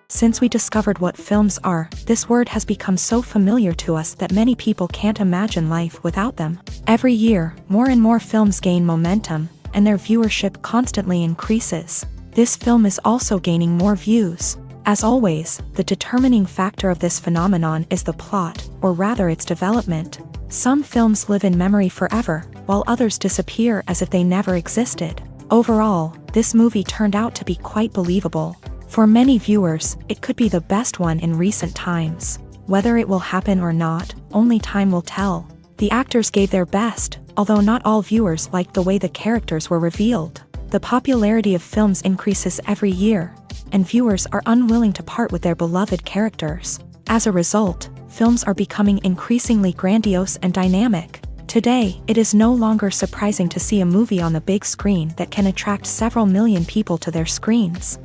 Since we discovered what films are, this word has become so familiar to us that many people can't imagine life without them. Every year, more and more films gain momentum, and their viewership constantly increases. This film is also gaining more views. As always, the determining factor of this phenomenon is the plot, or rather its development. Some films live in memory forever, while others disappear as if they never existed. Overall, this movie turned out to be quite believable. For many viewers, it could be the best one in recent times. Whether it will happen or not, only time will tell. The actors gave their best, although not all viewers liked the way the characters were revealed. The popularity of films increases every year, and viewers are unwilling to part with their beloved characters. As a result, films are becoming increasingly grandiose and dynamic. Today, it is no longer surprising to see a movie on the big screen that can attract several million people to their screens.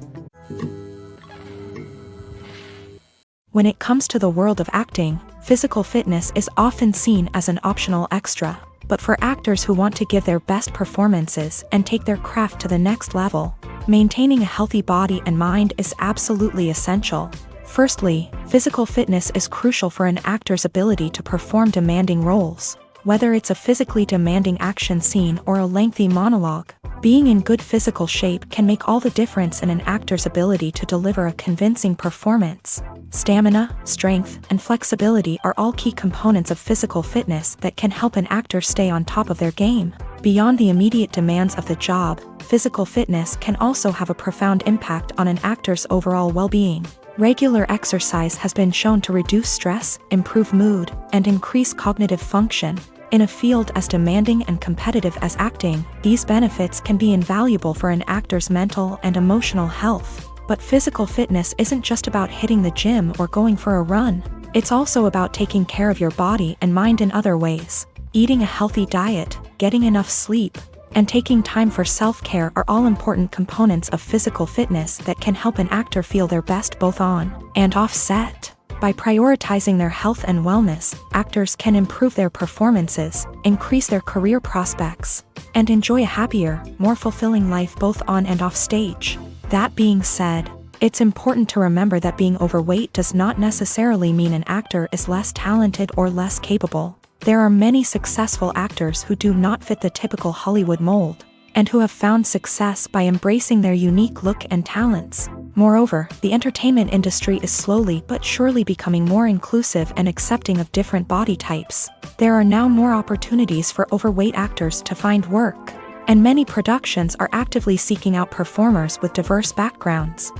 When it comes to the world of acting, physical fitness is often seen as an optional extra. But for actors who want to give their best performances and take their craft to the next level, maintaining a healthy body and mind is absolutely essential. Firstly, physical fitness is crucial for an actor's ability to perform demanding roles. Whether it's a physically demanding action scene or a lengthy monologue, being in good physical shape can make all the difference in an actor's ability to deliver a convincing performance. Stamina, strength, and flexibility are all key components of physical fitness that can help an actor stay on top of their game. Beyond the immediate demands of the job, physical fitness can also have a profound impact on an actor's overall well-being. Regular exercise has been shown to reduce stress, improve mood, and increase cognitive function. In a field as demanding and competitive as acting, these benefits can be invaluable for an actor's mental and emotional health. But physical fitness isn't just about hitting the gym or going for a run. It's also about taking care of your body and mind in other ways. Eating a healthy diet, getting enough sleep, and taking time for self-care are all important components of physical fitness that can help an actor feel their best both on and off set. By prioritizing their health and wellness, actors can improve their performances, increase their career prospects, and enjoy a happier, more fulfilling life both on and off stage. That being said, it's important to remember that being overweight does not necessarily mean an actor is less talented or less capable. There are many successful actors who do not fit the typical Hollywood mold, and who have found success by embracing their unique look and talents. Moreover, the entertainment industry is slowly but surely becoming more inclusive and accepting of different body types. There are now more opportunities for overweight actors to find work, and many productions are actively seeking out performers with diverse backgrounds.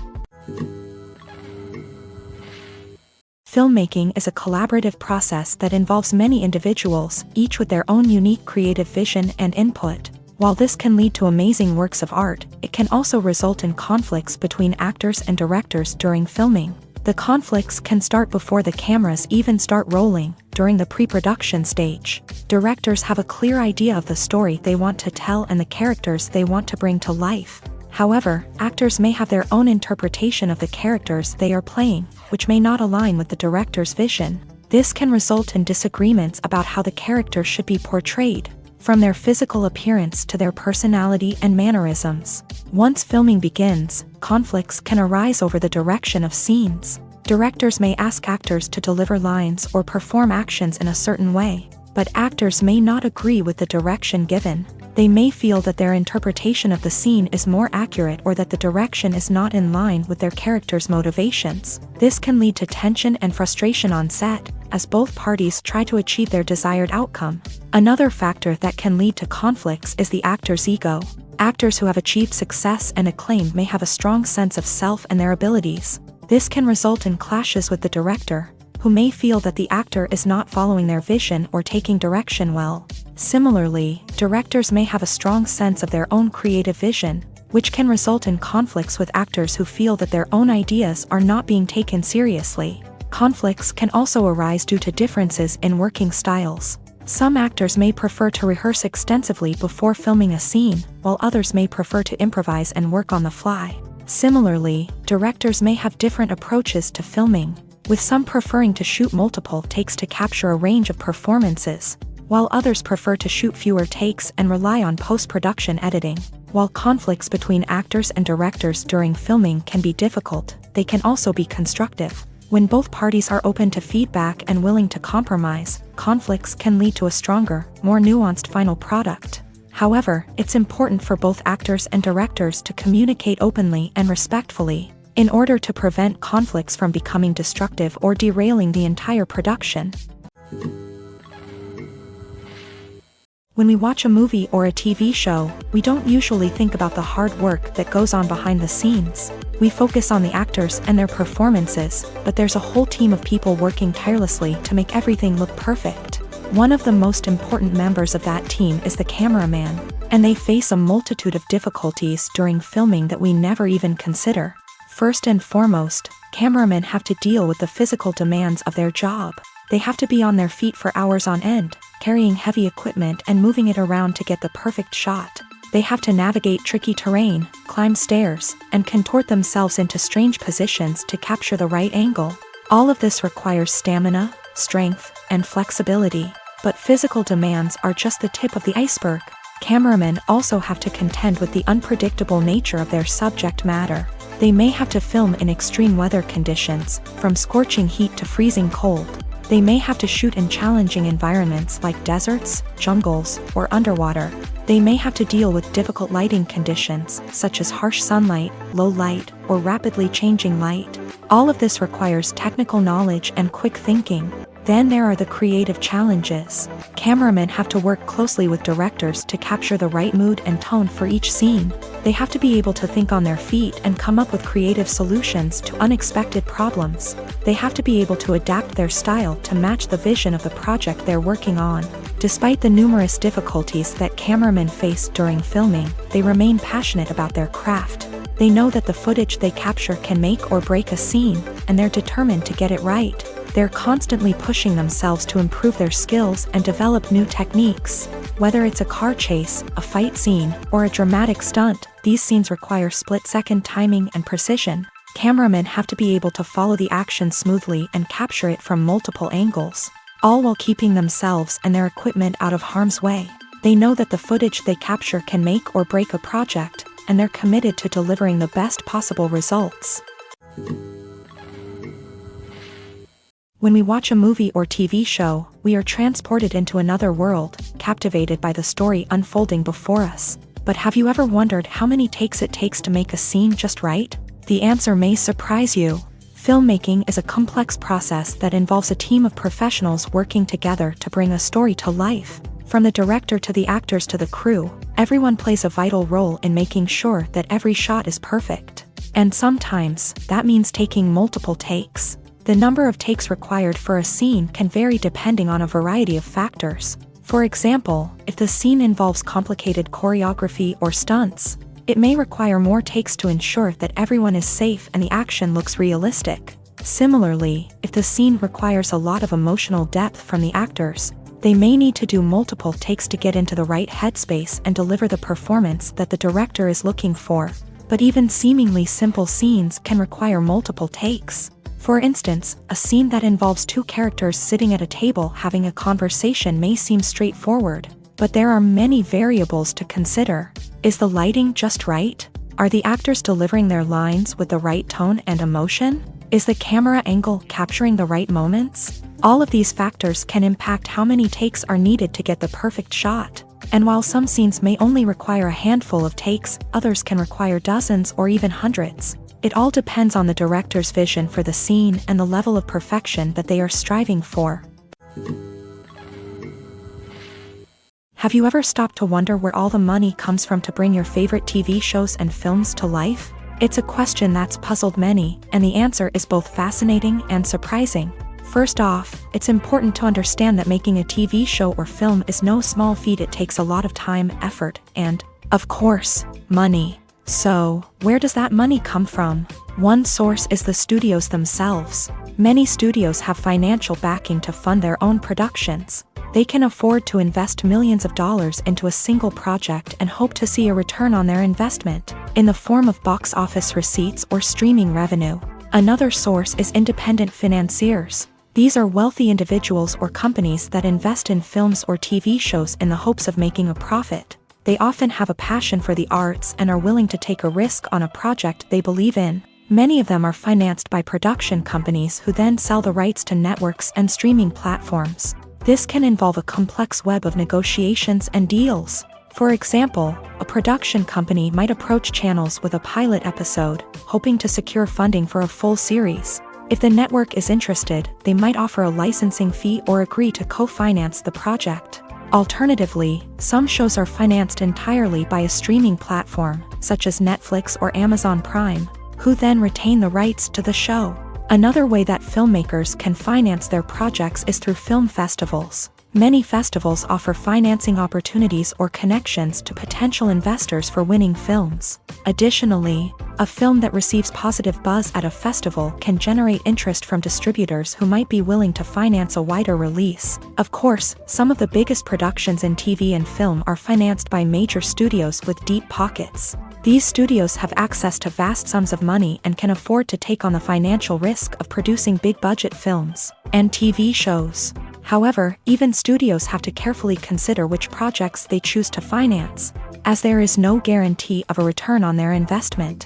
Filmmaking is a collaborative process that involves many individuals, each with their own unique creative vision and input. While this can lead to amazing works of art, it can also result in conflicts between actors and directors during filming. The conflicts can start before the cameras even start rolling, during the pre-production stage. Directors have a clear idea of the story they want to tell and the characters they want to bring to life. However, actors may have their own interpretation of the characters they are playing, which may not align with the director's vision. This can result in disagreements about how the character should be portrayed, from their physical appearance to their personality and mannerisms. Once filming begins, conflicts can arise over the direction of scenes. Directors may ask actors to deliver lines or perform actions in a certain way, but actors may not agree with the direction given. They may feel that their interpretation of the scene is more accurate or that the direction is not in line with their character's motivations. This can lead to tension and frustration on set, as both parties try to achieve their desired outcome. Another factor that can lead to conflicts is the actor's ego. Actors who have achieved success and acclaim may have a strong sense of self and their abilities. This can result in clashes with the director, who may feel that the actor is not following their vision or taking direction well. Similarly, directors may have a strong sense of their own creative vision, which can result in conflicts with actors who feel that their own ideas are not being taken seriously. Conflicts can also arise due to differences in working styles. Some actors may prefer to rehearse extensively before filming a scene, while others may prefer to improvise and work on the fly. Similarly, directors may have different approaches to filming, with some preferring to shoot multiple takes to capture a range of performances, while others prefer to shoot fewer takes and rely on post-production editing. While conflicts between actors and directors during filming can be difficult, they can also be constructive. When both parties are open to feedback and willing to compromise, conflicts can lead to a stronger, more nuanced final product. However, it's important for both actors and directors to communicate openly and respectfully, in order to prevent conflicts from becoming destructive or derailing the entire production. When we watch a movie or a TV show, we don't usually think about the hard work that goes on behind the scenes. We focus on the actors and their performances, but there's a whole team of people working tirelessly to make everything look perfect. One of the most important members of that team is the cameraman, and they face a multitude of difficulties during filming that we never even consider. First and foremost, cameramen have to deal with the physical demands of their job. They have to be on their feet for hours on end, carrying heavy equipment and moving it around to get the perfect shot. They have to navigate tricky terrain, climb stairs, and contort themselves into strange positions to capture the right angle. All of this requires stamina, strength, and flexibility. But physical demands are just the tip of the iceberg. Cameramen also have to contend with the unpredictable nature of their subject matter. They may have to film in extreme weather conditions, from scorching heat to freezing cold. They may have to shoot in challenging environments like deserts, jungles, or underwater. They may have to deal with difficult lighting conditions, such as harsh sunlight, low light, or rapidly changing light. All of this requires technical knowledge and quick thinking. Then there are the creative challenges. Cameramen have to work closely with directors to capture the right mood and tone for each scene. They have to be able to think on their feet and come up with creative solutions to unexpected problems. They have to be able to adapt their style to match the vision of the project they're working on. Despite the numerous difficulties that cameramen face during filming, they remain passionate about their craft. They know that the footage they capture can make or break a scene, and they're determined to get it right. They're constantly pushing themselves to improve their skills and develop new techniques. Whether it's a car chase, a fight scene, or a dramatic stunt, these scenes require split-second timing and precision. Cameramen have to be able to follow the action smoothly and capture it from multiple angles, all while keeping themselves and their equipment out of harm's way. They know that the footage they capture can make or break a project, and they're committed to delivering the best possible results. When we watch a movie or TV show, we are transported into another world, captivated by the story unfolding before us. But have you ever wondered how many takes it takes to make a scene just right? The answer may surprise you. Filmmaking is a complex process that involves a team of professionals working together to bring a story to life. From the director to the actors to the crew, everyone plays a vital role in making sure that every shot is perfect. And sometimes, that means taking multiple takes. The number of takes required for a scene can vary depending on a variety of factors. For example, if the scene involves complicated choreography or stunts, it may require more takes to ensure that everyone is safe and the action looks realistic. Similarly, if the scene requires a lot of emotional depth from the actors, they may need to do multiple takes to get into the right headspace and deliver the performance that the director is looking for. But even seemingly simple scenes can require multiple takes. For instance, a scene that involves two characters sitting at a table having a conversation may seem straightforward, but there are many variables to consider. Is the lighting just right? Are the actors delivering their lines with the right tone and emotion? Is the camera angle capturing the right moments? All of these factors can impact how many takes are needed to get the perfect shot. And while some scenes may only require a handful of takes, others can require dozens or even hundreds. It all depends on the director's vision for the scene and the level of perfection that they are striving for. Have you ever stopped to wonder where all the money comes from to bring your favorite TV shows and films to life? It's a question that's puzzled many, and the answer is both fascinating and surprising. First off, it's important to understand that making a TV show or film is no small feat. It takes a lot of time, effort, and, of course, money. So, where does that money come from? One source is the studios themselves. Many studios have financial backing to fund their own productions. They can afford to invest millions of dollars into a single project and hope to see a return on their investment, in the form of box office receipts or streaming revenue. Another source is independent financiers. These are wealthy individuals or companies that invest in films or TV shows in the hopes of making a profit. They often have a passion for the arts and are willing to take a risk on a project they believe in. Many of them are financed by production companies who then sell the rights to networks and streaming platforms. This can involve a complex web of negotiations and deals. For example, a production company might approach channels with a pilot episode, hoping to secure funding for a full series. If the network is interested, they might offer a licensing fee or agree to co-finance the project. Alternatively, some shows are financed entirely by a streaming platform, such as Netflix or Amazon Prime, who then retain the rights to the show. Another way that filmmakers can finance their projects is through film festivals. Many festivals offer financing opportunities or connections to potential investors for winning films. Additionally, a film that receives positive buzz at a festival can generate interest from distributors who might be willing to finance a wider release. Of course, some of the biggest productions in TV and film are financed by major studios with deep pockets. These studios have access to vast sums of money and can afford to take on the financial risk of producing big-budget films and TV shows. However, even studios have to carefully consider which projects they choose to finance, as there is no guarantee of a return on their investment.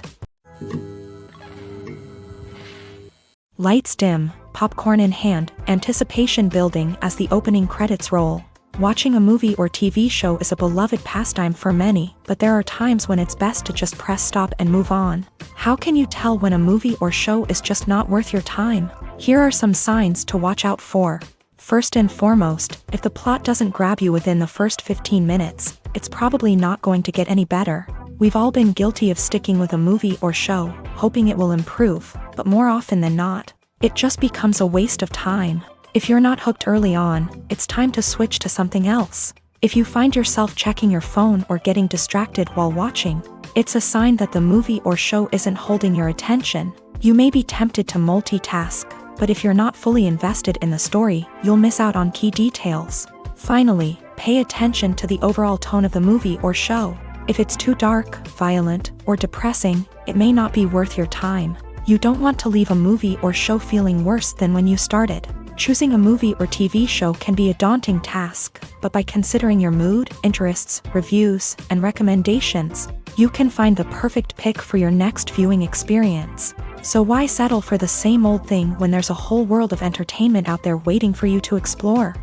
Lights dim, popcorn in hand, anticipation building as the opening credits roll. Watching a movie or TV show is a beloved pastime for many, but there are times when it's best to just press stop and move on. How can you tell when a movie or show is just not worth your time? Here are some signs to watch out for. First and foremost, if the plot doesn't grab you within the first 15 minutes, it's probably not going to get any better. We've all been guilty of sticking with a movie or show, hoping it will improve, but more often than not, it just becomes a waste of time. If you're not hooked early on, it's time to switch to something else. If you find yourself checking your phone or getting distracted while watching, it's a sign that the movie or show isn't holding your attention. You may be tempted to multitask, but if you're not fully invested in the story, you'll miss out on key details. Finally, pay attention to the overall tone of the movie or show. If it's too dark, violent, or depressing, it may not be worth your time. You don't want to leave a movie or show feeling worse than when you started. Choosing a movie or TV show can be a daunting task, but by considering your mood, interests, reviews, and recommendations, you can find the perfect pick for your next viewing experience. So why settle for the same old thing when there's a whole world of entertainment out there waiting for you to explore?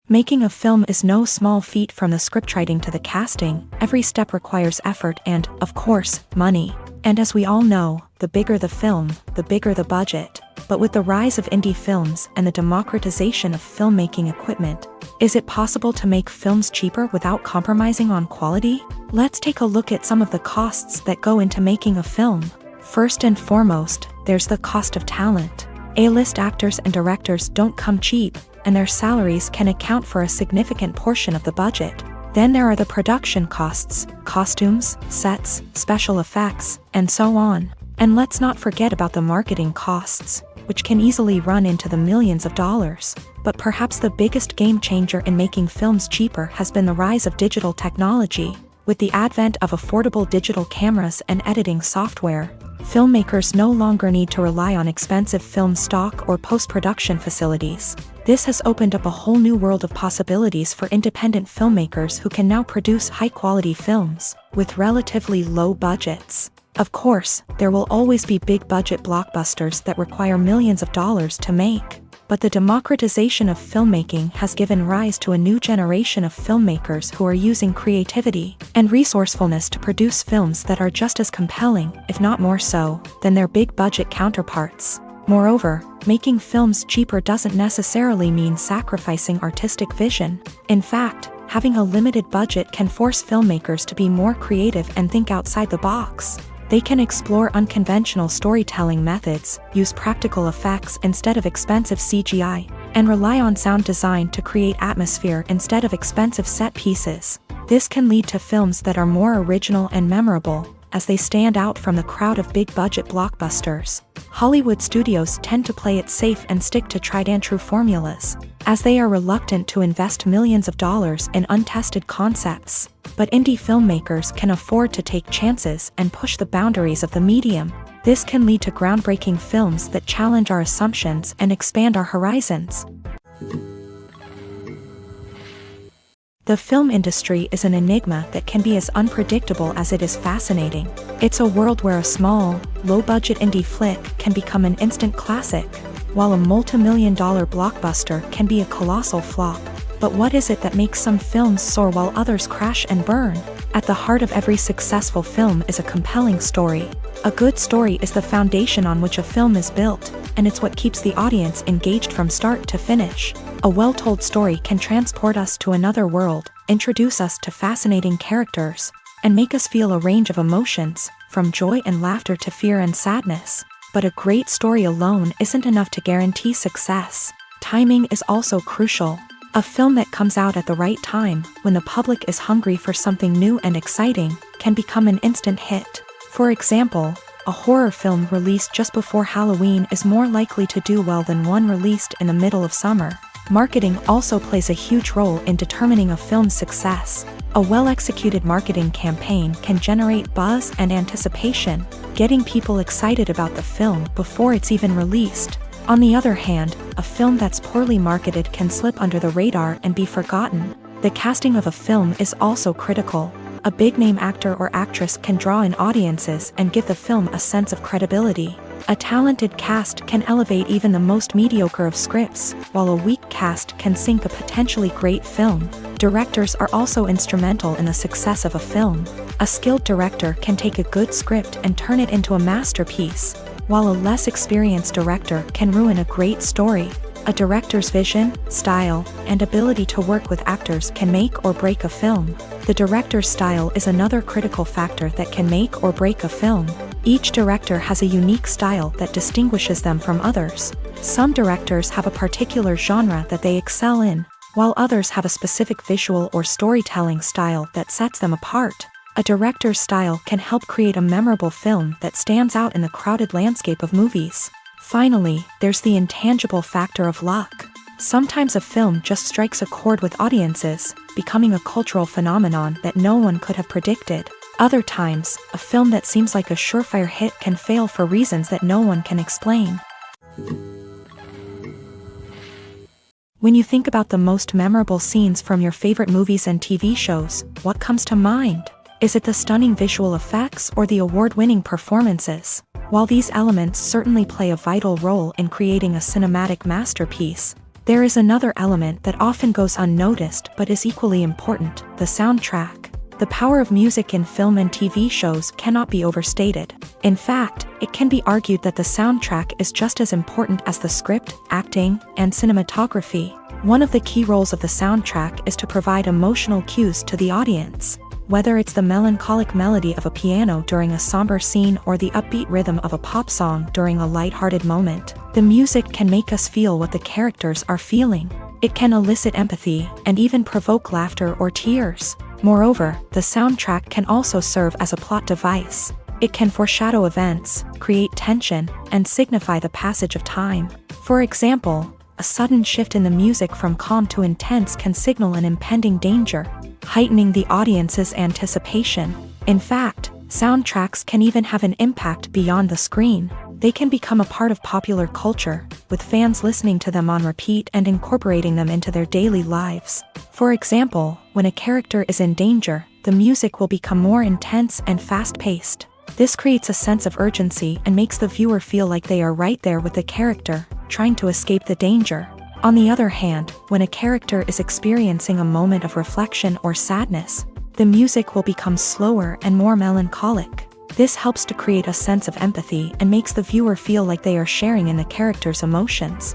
Making a film is no small feat. From the scriptwriting to the casting, every step requires effort and, of course, money. And as we all know, the bigger the film, the bigger the budget. But with the rise of indie films and the democratization of filmmaking equipment, is it possible to make films cheaper without compromising on quality? Let's take a look at some of the costs that go into making a film. First and foremost, there's the cost of talent. A-list actors and directors don't come cheap, and their salaries can account for a significant portion of the budget. Then there are the production costs, costumes, sets, special effects, and so on. And let's not forget about the marketing costs, which can easily run into the millions of dollars. But perhaps the biggest game changer in making films cheaper has been the rise of digital technology. With the advent of affordable digital cameras and editing software, filmmakers no longer need to rely on expensive film stock or post-production facilities. This has opened up a whole new world of possibilities for independent filmmakers who can now produce high-quality films with relatively low budgets. Of course, there will always be big-budget blockbusters that require millions of dollars to make. But the democratization of filmmaking has given rise to a new generation of filmmakers who are using creativity and resourcefulness to produce films that are just as compelling, if not more so, than their big-budget counterparts. Moreover, making films cheaper doesn't necessarily mean sacrificing artistic vision. In fact, having a limited budget can force filmmakers to be more creative and think outside the box. They can explore unconventional storytelling methods, use practical effects instead of expensive CGI, and rely on sound design to create atmosphere instead of expensive set pieces. This can lead to films that are more original and memorable, as they stand out from the crowd of big-budget blockbusters. Hollywood studios tend to play it safe and stick to tried-and-true formulas, as they are reluctant to invest millions of dollars in untested concepts. But indie filmmakers can afford to take chances and push the boundaries of the medium. This can lead to groundbreaking films that challenge our assumptions and expand our horizons. The film industry is an enigma that can be as unpredictable as it is fascinating. It's a world where a small, low-budget indie flick can become an instant classic, while a multi-million-dollar blockbuster can be a colossal flop. But what is it that makes some films soar while others crash and burn? At the heart of every successful film is a compelling story. A good story is the foundation on which a film is built, and it's what keeps the audience engaged from start to finish. A well-told story can transport us to another world, introduce us to fascinating characters, and make us feel a range of emotions, from joy and laughter to fear and sadness. But a great story alone isn't enough to guarantee success. Timing is also crucial. A film that comes out at the right time, when the public is hungry for something new and exciting, can become an instant hit. For example, a horror film released just before Halloween is more likely to do well than one released in the middle of summer. Marketing also plays a huge role in determining a film's success. A well-executed marketing campaign can generate buzz and anticipation, getting people excited about the film before it's even released. On the other hand, a film that's poorly marketed can slip under the radar and be forgotten. The casting of a film is also critical. A big-name actor or actress can draw in audiences and give the film a sense of credibility. A talented cast can elevate even the most mediocre of scripts, while a weak cast can sink a potentially great film. Directors are also instrumental in the success of a film. A skilled director can take a good script and turn it into a masterpiece, while a less experienced director can ruin a great story. A director's vision, style, and ability to work with actors can make or break a film. The director's style is another critical factor that can make or break a film. Each director has a unique style that distinguishes them from others. Some directors have a particular genre that they excel in, while others have a specific visual or storytelling style that sets them apart. A director's style can help create a memorable film that stands out in the crowded landscape of movies. Finally, there's the intangible factor of luck. Sometimes a film just strikes a chord with audiences, becoming a cultural phenomenon that no one could have predicted. Other times, a film that seems like a surefire hit can fail for reasons that no one can explain. When you think about the most memorable scenes from your favorite movies and TV shows, what comes to mind? Is it the stunning visual effects or the award-winning performances? While these elements certainly play a vital role in creating a cinematic masterpiece, there is another element that often goes unnoticed but is equally important: the soundtrack. The power of music in film and TV shows cannot be overstated. In fact, it can be argued that the soundtrack is just as important as the script, acting, and cinematography. One of the key roles of the soundtrack is to provide emotional cues to the audience. Whether it's the melancholic melody of a piano during a somber scene or the upbeat rhythm of a pop song during a lighthearted moment, the music can make us feel what the characters are feeling. It can elicit empathy and even provoke laughter or tears. Moreover, the soundtrack can also serve as a plot device. It can foreshadow events, create tension, and signify the passage of time. For example, a sudden shift in the music from calm to intense can signal an impending danger, heightening the audience's anticipation. In fact, soundtracks can even have an impact beyond the screen. They can become a part of popular culture, with fans listening to them on repeat and incorporating them into their daily lives. For example, when a character is in danger, the music will become more intense and fast-paced. This creates a sense of urgency and makes the viewer feel like they are right there with the character, trying to escape the danger. On the other hand, when a character is experiencing a moment of reflection or sadness, the music will become slower and more melancholic. This helps to create a sense of empathy and makes the viewer feel like they are sharing in the character's emotions.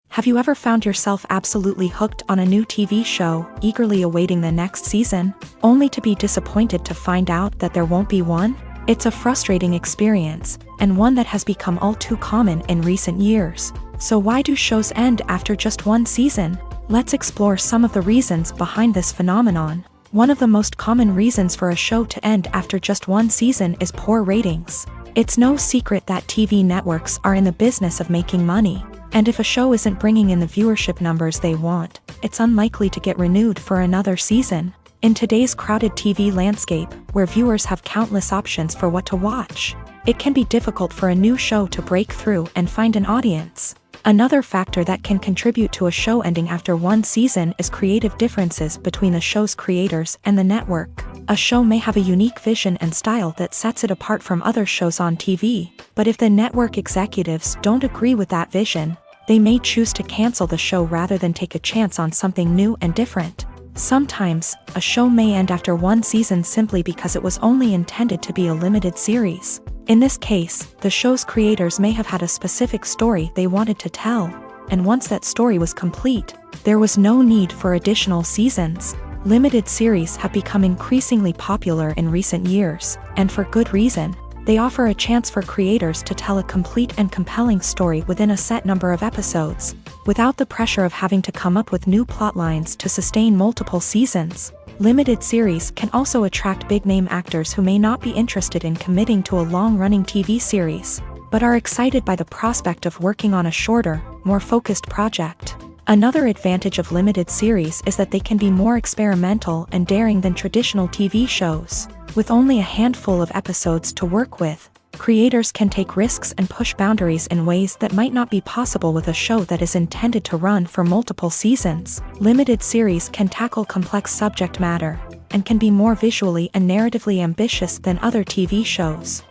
Have you ever found yourself absolutely hooked on a new TV show, eagerly awaiting the next season, only to be disappointed to find out that there won't be one? It's a frustrating experience, and one that has become all too common in recent years. So why do shows end after just one season? Let's explore some of the reasons behind this phenomenon. One of the most common reasons for a show to end after just one season is poor ratings. It's no secret that TV networks are in the business of making money, and if a show isn't bringing in the viewership numbers they want, it's unlikely to get renewed for another season. In today's crowded TV landscape, where viewers have countless options for what to watch, it can be difficult for a new show to break through and find an audience. Another factor that can contribute to a show ending after one season is creative differences between the show's creators and the network. A show may have a unique vision and style that sets it apart from other shows on TV, but if the network executives don't agree with that vision, they may choose to cancel the show rather than take a chance on something new and different. Sometimes, a show may end after one season simply because it was only intended to be a limited series. In this case, the show's creators may have had a specific story they wanted to tell, and once that story was complete, there was no need for additional seasons. Limited series have become increasingly popular in recent years, and for good reason. They offer a chance for creators to tell a complete and compelling story within a set number of episodes, without the pressure of having to come up with new plotlines to sustain multiple seasons. Limited series can also attract big-name actors who may not be interested in committing to a long-running TV series, but are excited by the prospect of working on a shorter, more focused project. Another advantage of limited series is that they can be more experimental and daring than traditional TV shows. With only a handful of episodes to work with, creators can take risks and push boundaries in ways that might not be possible with a show that is intended to run for multiple seasons. Limited series can tackle complex subject matter, and can be more visually and narratively ambitious than other TV shows.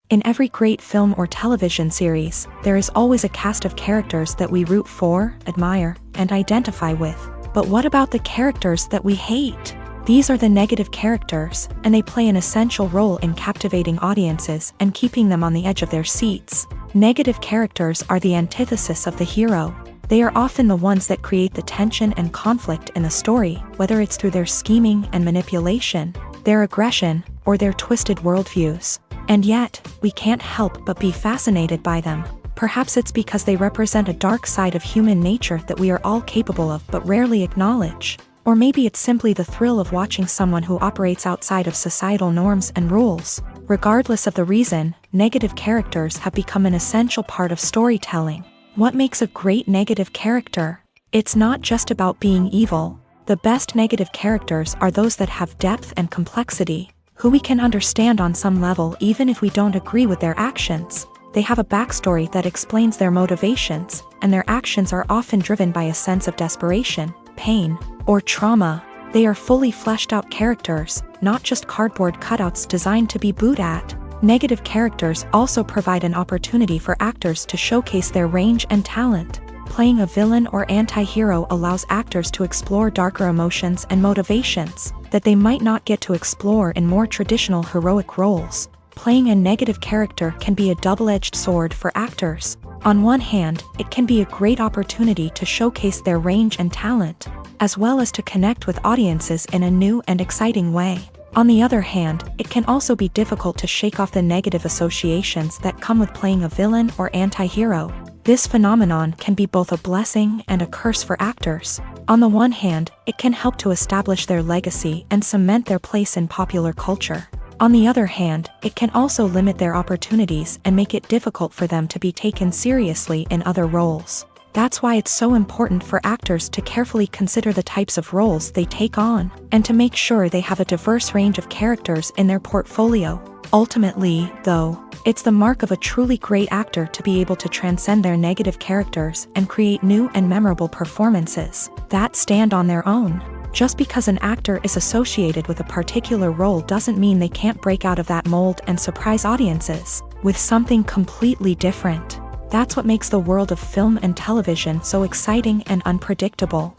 In every great film or television series, there is always a cast of characters that we root for, admire, and identify with. But what about the characters that we hate? These are the negative characters, and they play an essential role in captivating audiences and keeping them on the edge of their seats. Negative characters are the antithesis of the hero. They are often the ones that create the tension and conflict in the story, whether it's through their scheming and manipulation, their aggression, or their twisted worldviews. And yet, we can't help but be fascinated by them. Perhaps it's because they represent a dark side of human nature that we are all capable of but rarely acknowledge. Or maybe it's simply the thrill of watching someone who operates outside of societal norms and rules. Regardless of the reason, negative characters have become an essential part of storytelling. What makes a great negative character? It's not just about being evil. The best negative characters are those that have depth and complexity, who we can understand on some level even if we don't agree with their actions. They have a backstory that explains their motivations, and their actions are often driven by a sense of desperation, pain, or trauma. They are fully fleshed out characters, not just cardboard cutouts designed to be booed at. Negative characters also provide an opportunity for actors to showcase their range and talent. Playing a villain or anti-hero allows actors to explore darker emotions and motivations that they might not get to explore in more traditional heroic roles. Playing a negative character can be a double-edged sword for actors. On one hand, it can be a great opportunity to showcase their range and talent, as well as to connect with audiences in a new and exciting way. On the other hand, it can also be difficult to shake off the negative associations that come with playing a villain or anti-hero. This phenomenon can be both a blessing and a curse for actors. On the one hand, it can help to establish their legacy and cement their place in popular culture. On the other hand, it can also limit their opportunities and make it difficult for them to be taken seriously in other roles. That's why it's so important for actors to carefully consider the types of roles they take on, and to make sure they have a diverse range of characters in their portfolio. Ultimately, though, it's the mark of a truly great actor to be able to transcend their negative characters and create new and memorable performances that stand on their own. Just because an actor is associated with a particular role doesn't mean they can't break out of that mold and surprise audiences with something completely different. That's what makes the world of film and television so exciting and unpredictable.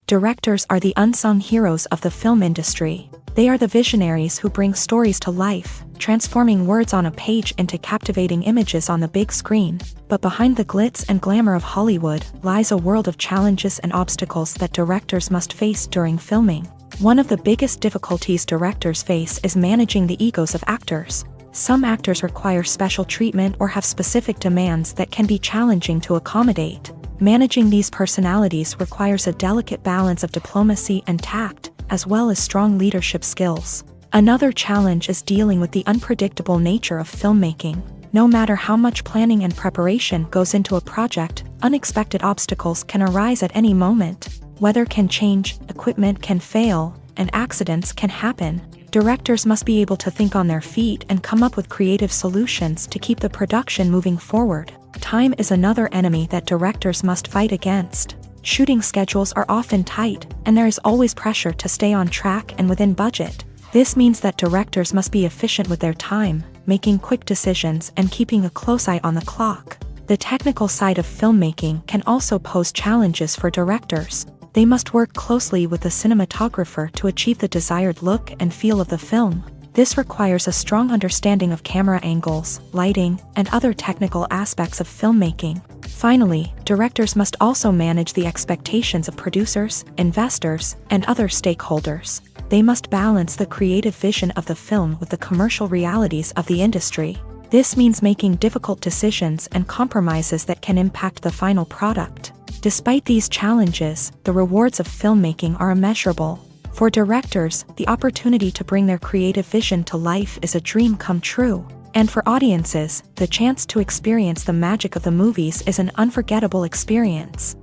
Directors are the unsung heroes of the film industry. They are the visionaries who bring stories to life, transforming words on a page into captivating images on the big screen. But behind the glitz and glamour of Hollywood lies a world of challenges and obstacles that directors must face during filming. One of the biggest difficulties directors face is managing the egos of actors. Some actors require special treatment or have specific demands that can be challenging to accommodate. Managing these personalities requires a delicate balance of diplomacy and tact, as well as strong leadership skills. Another challenge is dealing with the unpredictable nature of filmmaking. No matter how much planning and preparation goes into a project, unexpected obstacles can arise at any moment. Weather can change, equipment can fail, and accidents can happen. Directors must be able to think on their feet and come up with creative solutions to keep the production moving forward. Time is another enemy that directors must fight against. Shooting schedules are often tight, and there is always pressure to stay on track and within budget. This means that directors must be efficient with their time, making quick decisions and keeping a close eye on the clock. The technical side of filmmaking can also pose challenges for directors. They must work closely with the cinematographer to achieve the desired look and feel of the film. This requires a strong understanding of camera angles, lighting, and other technical aspects of filmmaking. Finally, directors must also manage the expectations of producers, investors, and other stakeholders. They must balance the creative vision of the film with the commercial realities of the industry. This means making difficult decisions and compromises that can impact the final product. Despite these challenges, the rewards of filmmaking are immeasurable. For directors, the opportunity to bring their creative vision to life is a dream come true. And for audiences, the chance to experience the magic of the movies is an unforgettable experience.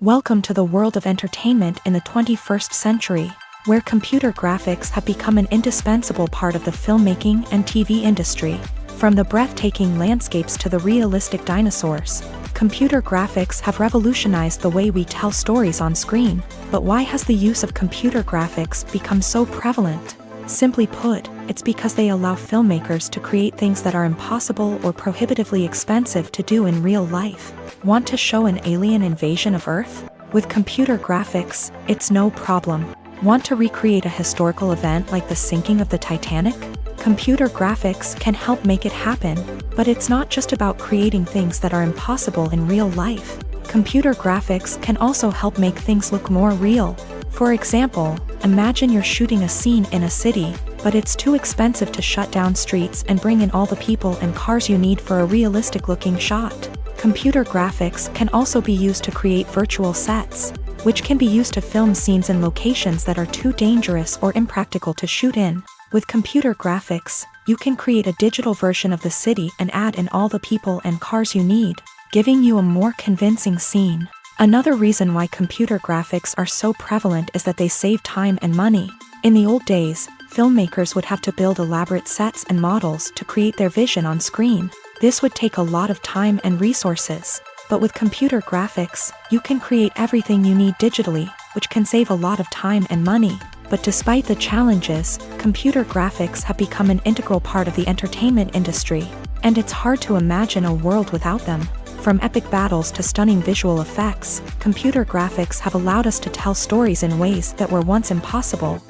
Welcome to the world of entertainment in the 21st century, where computer graphics have become an indispensable part of the filmmaking and TV industry. From the breathtaking landscapes to the realistic dinosaurs, computer graphics have revolutionized the way we tell stories on screen. But why has the use of computer graphics become so prevalent? Simply put, it's because they allow filmmakers to create things that are impossible or prohibitively expensive to do in real life. Want to show an alien invasion of Earth? With computer graphics, it's no problem. Want to recreate a historical event like the sinking of the Titanic? Computer graphics can help make it happen, but it's not just about creating things that are impossible in real life. Computer graphics can also help make things look more real. For example, imagine you're shooting a scene in a city, but it's too expensive to shut down streets and bring in all the people and cars you need for a realistic-looking shot. Computer graphics can also be used to create virtual sets, which can be used to film scenes in locations that are too dangerous or impractical to shoot in. With computer graphics, you can create a digital version of the city and add in all the people and cars you need, giving you a more convincing scene. Another reason why computer graphics are so prevalent is that they save time and money. In the old days, filmmakers would have to build elaborate sets and models to create their vision on screen. This would take a lot of time and resources. But with computer graphics, you can create everything you need digitally, which can save a lot of time and money. But despite the challenges, computer graphics have become an integral part of the entertainment industry, and it's hard to imagine a world without them. From epic battles to stunning visual effects, computer graphics have allowed us to tell stories in ways that were once impossible.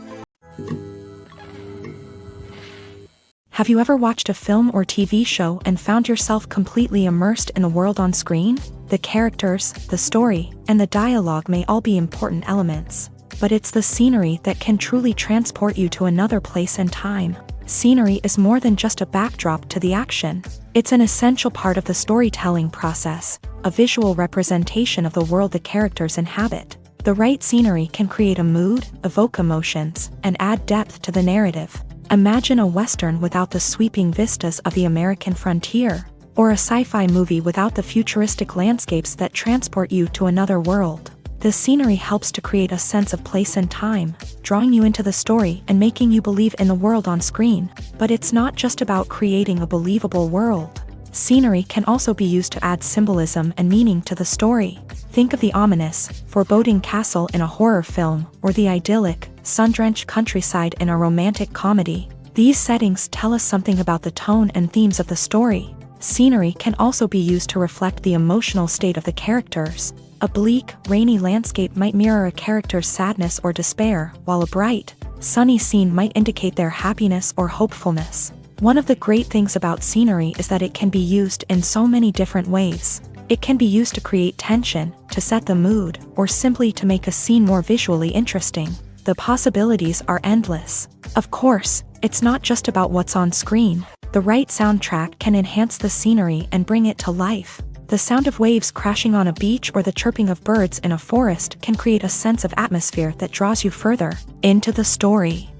Have you ever watched a film or TV show and found yourself completely immersed in the world on screen? The characters, the story, and the dialogue may all be important elements, but it's the scenery that can truly transport you to another place and time. Scenery is more than just a backdrop to the action. It's an essential part of the storytelling process, a visual representation of the world the characters inhabit. The right scenery can create a mood, evoke emotions, and add depth to the narrative. Imagine a Western without the sweeping vistas of the American frontier, or a sci-fi movie without the futuristic landscapes that transport you to another world. The scenery helps to create a sense of place and time, drawing you into the story and making you believe in the world on screen. But it's not just about creating a believable world. Scenery can also be used to add symbolism and meaning to the story. Think of the ominous, foreboding castle in a horror film, or the idyllic, sun-drenched countryside in a romantic comedy. These settings tell us something about the tone and themes of the story. Scenery can also be used to reflect the emotional state of the characters. A bleak, rainy landscape might mirror a character's sadness or despair, while a bright, sunny scene might indicate their happiness or hopefulness. One of the great things about scenery is that it can be used in so many different ways. It can be used to create tension, to set the mood, or simply to make a scene more visually interesting. The possibilities are endless. Of course, it's not just about what's on screen. The right soundtrack can enhance the scenery and bring it to life. The sound of waves crashing on a beach or the chirping of birds in a forest can create a sense of atmosphere that draws you further into the story.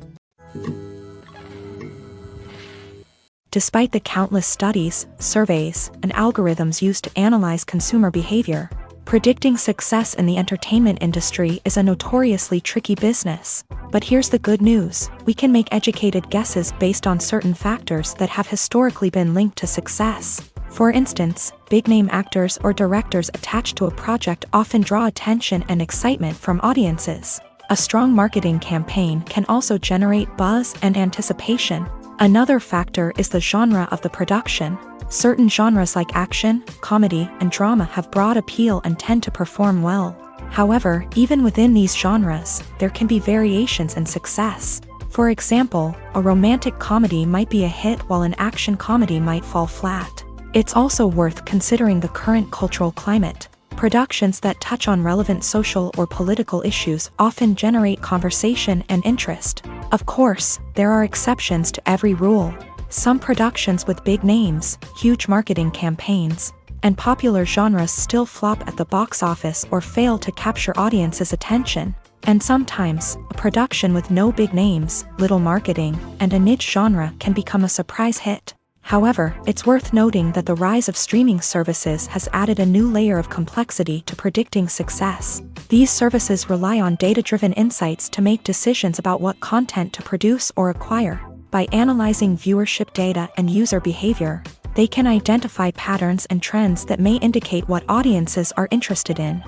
Despite the countless studies, surveys, and algorithms used to analyze consumer behavior, Predicting success in the entertainment industry is a notoriously tricky business. But here's the good news: we can make educated guesses based on certain factors that have historically been linked to success. For instance, big-name actors or directors attached to a project often draw attention and excitement from audiences. A strong marketing campaign can also generate buzz and anticipation. Another factor is the genre of the production. Certain genres like action, comedy, and drama have broad appeal and tend to perform well. However, even within these genres, there can be variations in success. For example, a romantic comedy might be a hit while an action comedy might fall flat. It's also worth considering the current cultural climate. Productions that touch on relevant social or political issues often generate conversation and interest. Of course, there are exceptions to every rule. Some productions with big names, huge marketing campaigns, and popular genres still flop at the box office or fail to capture audiences' attention. And sometimes, a production with no big names, little marketing, and a niche genre can become a surprise hit. However, it's worth noting that the rise of streaming services has added a new layer of complexity to predicting success. These services rely on data-driven insights to make decisions about what content to produce or acquire. By analyzing viewership data and user behavior, they can identify patterns and trends that may indicate what audiences are interested in.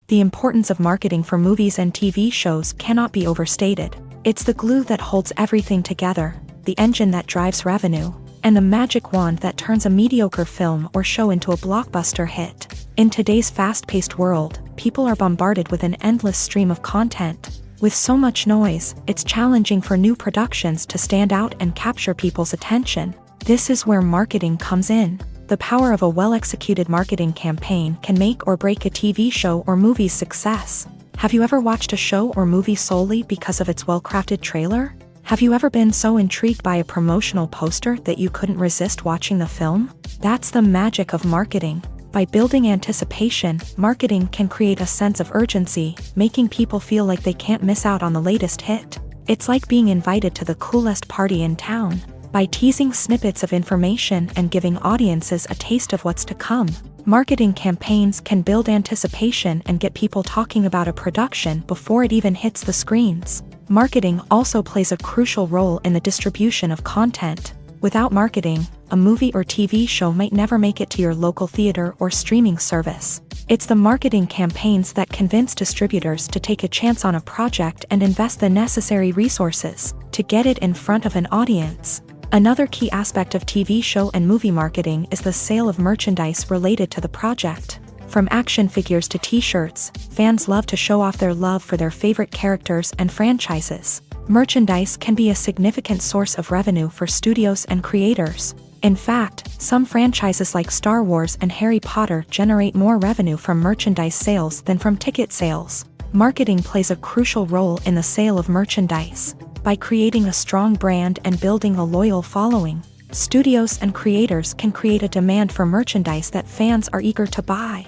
The importance of marketing for movies and TV shows cannot be overstated. It's the glue that holds everything together, the engine that drives revenue, and the magic wand that turns a mediocre film or show into a blockbuster hit. In today's fast-paced world, people are bombarded with an endless stream of content. With so much noise, it's challenging for new productions to stand out and capture people's attention. This is where marketing comes in. The power of a well-executed marketing campaign can make or break a TV show or movie's success. Have you ever watched a show or movie solely because of its well-crafted trailer? Have you ever been so intrigued by a promotional poster that you couldn't resist watching the film? That's the magic of marketing. By building anticipation, marketing can create a sense of urgency, making people feel like they can't miss out on the latest hit. It's like being invited to the coolest party in town. By teasing snippets of information and giving audiences a taste of what's to come, marketing campaigns can build anticipation and get people talking about a production before it even hits the screens. Marketing also plays a crucial role in the distribution of content. Without marketing, a movie or TV show might never make it to your local theater or streaming service. It's the marketing campaigns that convince distributors to take a chance on a project and invest the necessary resources to get it in front of an audience. Another key aspect of TV show and movie marketing is the sale of merchandise related to the project. From action figures to t-shirts, fans love to show off their love for their favorite characters and franchises. Merchandise can be a significant source of revenue for studios and creators. In fact, some franchises like Star Wars and Harry Potter generate more revenue from merchandise sales than from ticket sales. Marketing plays a crucial role in the sale of merchandise. By creating a strong brand and building a loyal following, studios and creators can create a demand for merchandise that fans are eager to buy.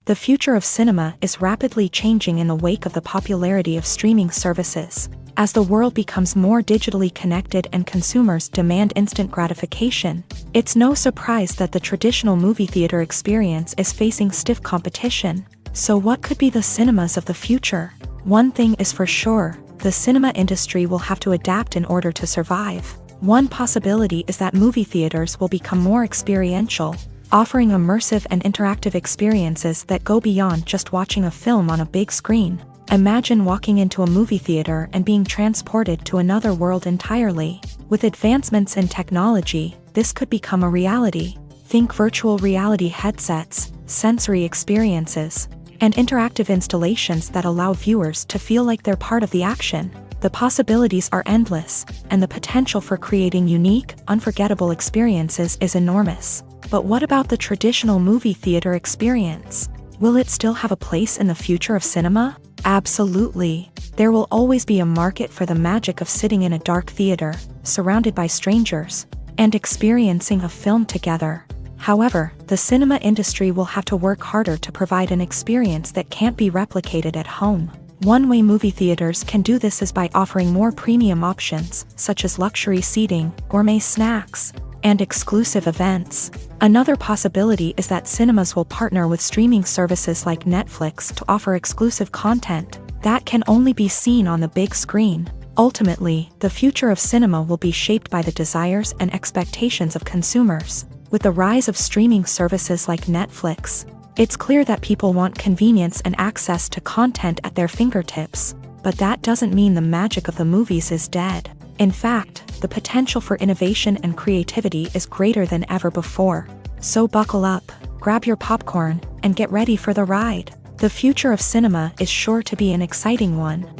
The future of cinema is rapidly changing in the wake of the popularity of streaming services. As the world becomes more digitally connected and consumers demand instant gratification, it's no surprise that the traditional movie theater experience is facing stiff competition. So what could be the cinemas of the future? One thing is for sure, the cinema industry will have to adapt in order to survive. One possibility is that movie theaters will become more experiential, offering immersive and interactive experiences that go beyond just watching a film on a big screen. Imagine walking into a movie theater and being transported to another world entirely. With advancements in technology, this could become a reality. Think virtual reality headsets, sensory experiences, and interactive installations that allow viewers to feel like they're part of the action. The possibilities are endless, and the potential for creating unique, unforgettable experiences is enormous. But what about the traditional movie theater experience? Will it still have a place in the future of cinema? Absolutely. There will always be a market for the magic of sitting in a dark theater, surrounded by strangers, and experiencing a film together. However, the cinema industry will have to work harder to provide an experience that can't be replicated at home. One way movie theaters can do this is by offering more premium options, such as luxury seating, gourmet snacks, and exclusive events. Another possibility is that cinemas will partner with streaming services like Netflix to offer exclusive content that can only be seen on the big screen. Ultimately, the future of cinema will be shaped by the desires and expectations of consumers. With the rise of streaming services like Netflix, it's clear that people want convenience and access to content at their fingertips. But that doesn't mean the magic of the movies is dead. In fact, the potential for innovation and creativity is greater than ever before. So buckle up, grab your popcorn, and get ready for the ride. The future of cinema is sure to be an exciting one.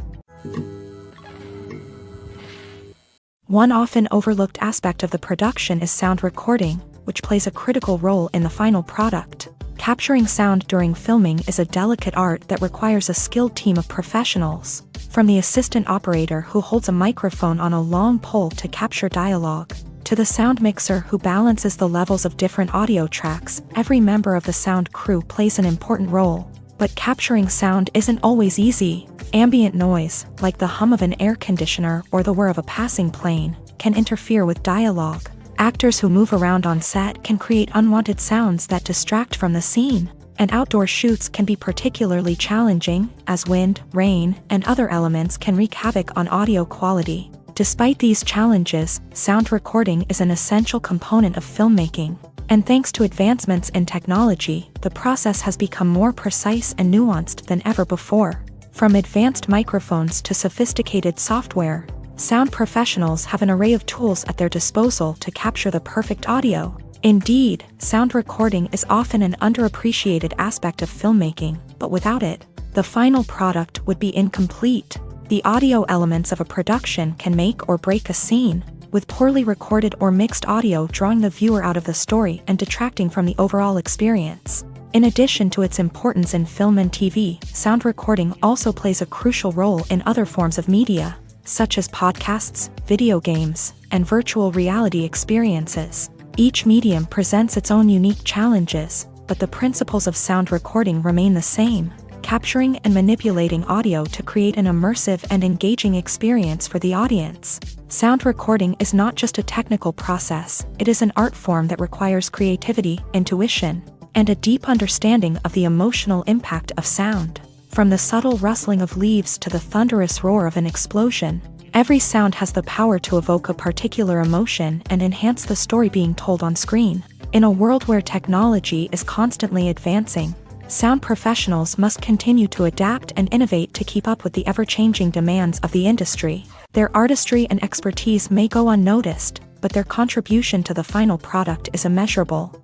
One often overlooked aspect of the production is sound recording, which plays a critical role in the final product. Capturing sound during filming is a delicate art that requires a skilled team of professionals. From the assistant operator who holds a microphone on a long pole to capture dialogue, to the sound mixer who balances the levels of different audio tracks, every member of the sound crew plays an important role. But capturing sound isn't always easy. Ambient noise, like the hum of an air conditioner or the whir of a passing plane, can interfere with dialogue. Actors who move around on set can create unwanted sounds that distract from the scene. And outdoor shoots can be particularly challenging, as wind, rain, and other elements can wreak havoc on audio quality. Despite these challenges, sound recording is an essential component of filmmaking. And thanks to advancements in technology, the process has become more precise and nuanced than ever before. From advanced microphones to sophisticated software, sound professionals have an array of tools at their disposal to capture the perfect audio. Indeed, sound recording is often an underappreciated aspect of filmmaking, but without it, the final product would be incomplete. The audio elements of a production can make or break a scene, with poorly recorded or mixed audio drawing the viewer out of the story and detracting from the overall experience. In addition to its importance in film and TV, sound recording also plays a crucial role in other forms of media, such as podcasts, video games, and virtual reality experiences. Each medium presents its own unique challenges, but the principles of sound recording remain the same, capturing and manipulating audio to create an immersive and engaging experience for the audience. Sound recording is not just a technical process, it is an art form that requires creativity, intuition, and a deep understanding of the emotional impact of sound. From the subtle rustling of leaves to the thunderous roar of an explosion, every sound has the power to evoke a particular emotion and enhance the story being told on screen. In a world where technology is constantly advancing, sound professionals must continue to adapt and innovate to keep up with the ever-changing demands of the industry. Their artistry and expertise may go unnoticed, but their contribution to the final product is immeasurable.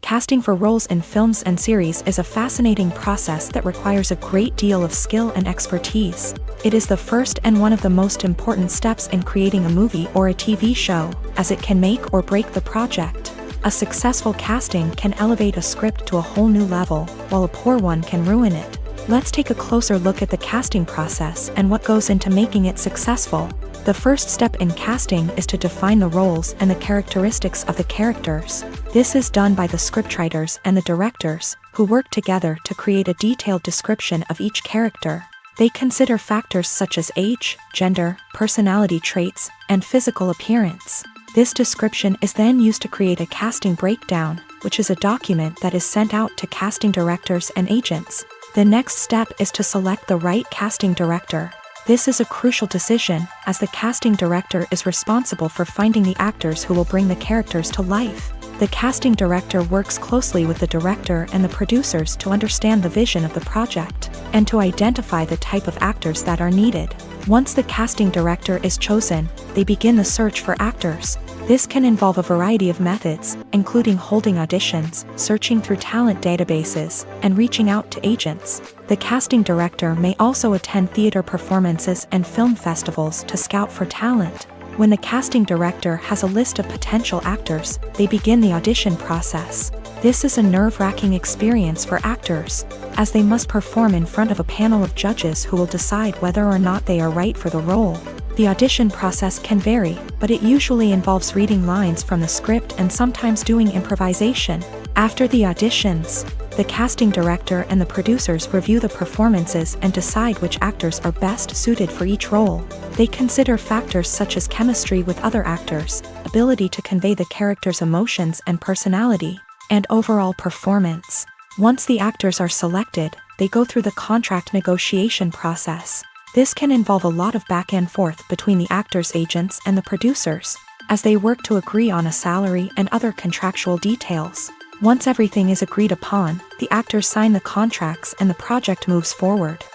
Casting for roles in films and series is a fascinating process that requires a great deal of skill and expertise. It is the first and one of the most important steps in creating a movie or a TV show, as it can make or break the project. A successful casting can elevate a script to a whole new level, while a poor one can ruin it. Let's take a closer look at the casting process and what goes into making it successful. The first step in casting is to define the roles and the characteristics of the characters. This is done by the scriptwriters and the directors, who work together to create a detailed description of each character. They consider factors such as age, gender, personality traits, and physical appearance. This description is then used to create a casting breakdown, which is a document that is sent out to casting directors and agents. The next step is to select the right casting director. This is a crucial decision, as the casting director is responsible for finding the actors who will bring the characters to life. The casting director works closely with the director and the producers to understand the vision of the project, and to identify the type of actors that are needed. Once the casting director is chosen, they begin the search for actors. This can involve a variety of methods, including holding auditions, searching through talent databases, and reaching out to agents. The casting director may also attend theater performances and film festivals to scout for talent. When the casting director has a list of potential actors, they begin the audition process. This is a nerve-wracking experience for actors, as they must perform in front of a panel of judges who will decide whether or not they are right for the role. The audition process can vary, but it usually involves reading lines from the script and sometimes doing improvisation. After the auditions, The casting director and the producers review the performances and decide which actors are best suited for each role. They consider factors such as chemistry with other actors, ability to convey the character's emotions and personality, and overall performance. Once the actors are selected, they go through the contract negotiation process. This can involve a lot of back and forth between the actors' agents and the producers, as they work to agree on a salary and other contractual details. Once everything is agreed upon, the actors sign the contracts and the project moves forward.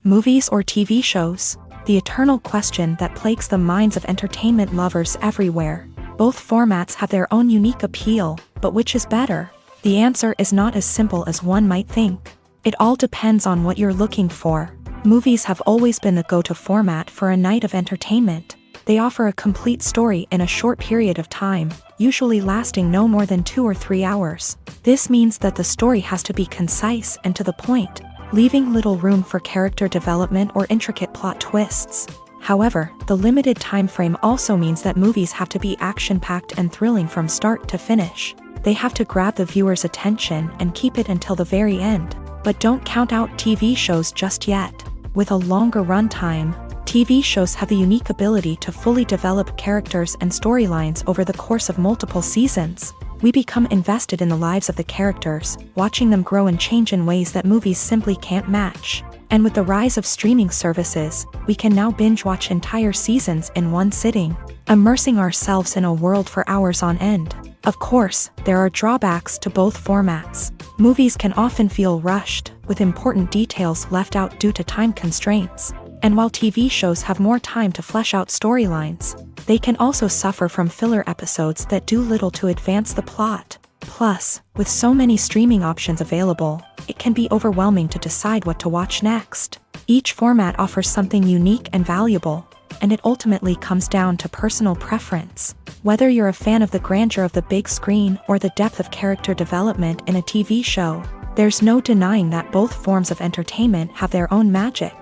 Movies or TV shows? The eternal question that plagues the minds of entertainment lovers everywhere. Both formats have their own unique appeal, but which is better? The answer is not as simple as one might think. It all depends on what you're looking for. Movies have always been the go-to format for a night of entertainment. They offer a complete story in a short period of time, usually lasting no more than 2 or 3 hours. This means that the story has to be concise and to the point, leaving little room for character development or intricate plot twists. However, the limited time frame also means that movies have to be action-packed and thrilling from start to finish. They have to grab the viewer's attention and keep it until the very end. But don't count out TV shows just yet. With a longer runtime, TV shows have the unique ability to fully develop characters and storylines over the course of multiple seasons. We become invested in the lives of the characters, watching them grow and change in ways that movies simply can't match. And with the rise of streaming services, we can now binge-watch entire seasons in one sitting, immersing ourselves in a world for hours on end. Of course, there are drawbacks to both formats. Movies can often feel rushed, with important details left out due to time constraints. And while TV shows have more time to flesh out storylines, they can also suffer from filler episodes that do little to advance the plot. Plus, with so many streaming options available, it can be overwhelming to decide what to watch next. Each format offers something unique and valuable, and it ultimately comes down to personal preference. Whether you're a fan of the grandeur of the big screen or the depth of character development in a TV show, there's no denying that both forms of entertainment have their own magic.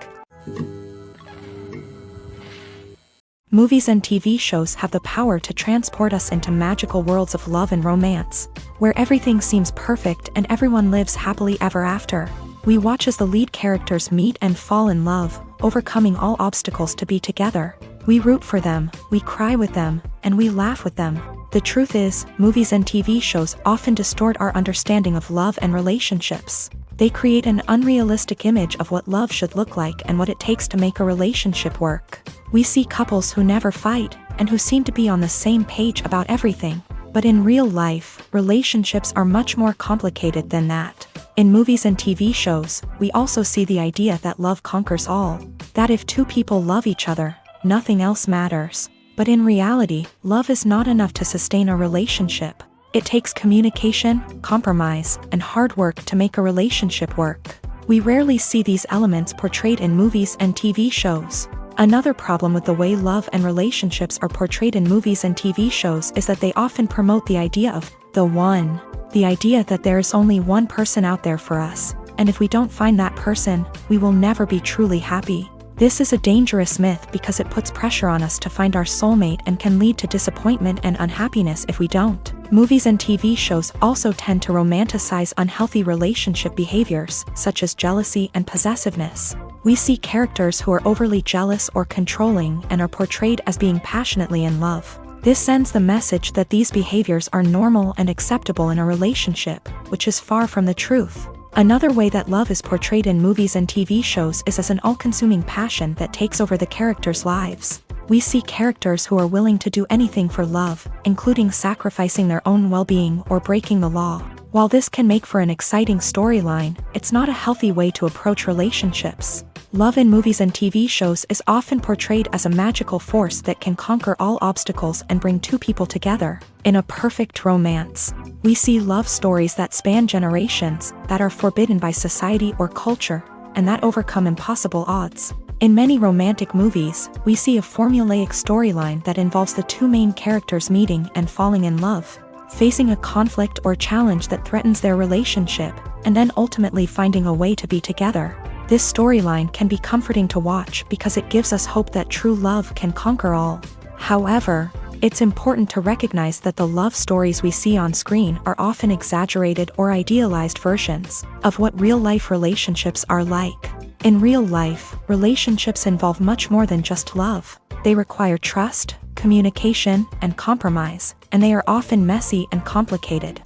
Movies and TV shows have the power to transport us into magical worlds of love and romance, where everything seems perfect and everyone lives happily ever after. We watch as the lead characters meet and fall in love, overcoming all obstacles to be together. We root for them, we cry with them, and we laugh with them. The truth is, movies and TV shows often distort our understanding of love and relationships. They create an unrealistic image of what love should look like and what it takes to make a relationship work. We see couples who never fight, and who seem to be on the same page about everything. But in real life, relationships are much more complicated than that. In movies and TV shows, we also see the idea that love conquers all. That if two people love each other, nothing else matters. But in reality, love is not enough to sustain a relationship. It takes communication, compromise, and hard work to make a relationship work. We rarely see these elements portrayed in movies and TV shows. Another problem with the way love and relationships are portrayed in movies and TV shows is that they often promote the idea of the one. The idea that there is only one person out there for us, and if we don't find that person, we will never be truly happy. This is a dangerous myth because it puts pressure on us to find our soulmate and can lead to disappointment and unhappiness if we don't. Movies and TV shows also tend to romanticize unhealthy relationship behaviors, such as jealousy and possessiveness. We see characters who are overly jealous or controlling and are portrayed as being passionately in love. This sends the message that these behaviors are normal and acceptable in a relationship, which is far from the truth. Another way that love is portrayed in movies and TV shows is as an all-consuming passion that takes over the characters' lives. We see characters who are willing to do anything for love, including sacrificing their own well-being or breaking the law. While this can make for an exciting storyline, it's not a healthy way to approach relationships. Love in movies and TV shows is often portrayed as a magical force that can conquer all obstacles and bring two people together in a perfect romance. We see love stories that span generations, that are forbidden by society or culture, and that overcome impossible odds. In many romantic movies, we see a formulaic storyline that involves the two main characters meeting and falling in love, facing a conflict or challenge that threatens their relationship, and then ultimately finding a way to be together. This storyline can be comforting to watch because it gives us hope that true love can conquer all. However, It's important to recognize that the love stories we see on screen are often exaggerated or idealized versions of what real-life relationships are like. In real life, relationships involve much more than just love. They require trust, communication, and compromise, and they are often messy and complicated.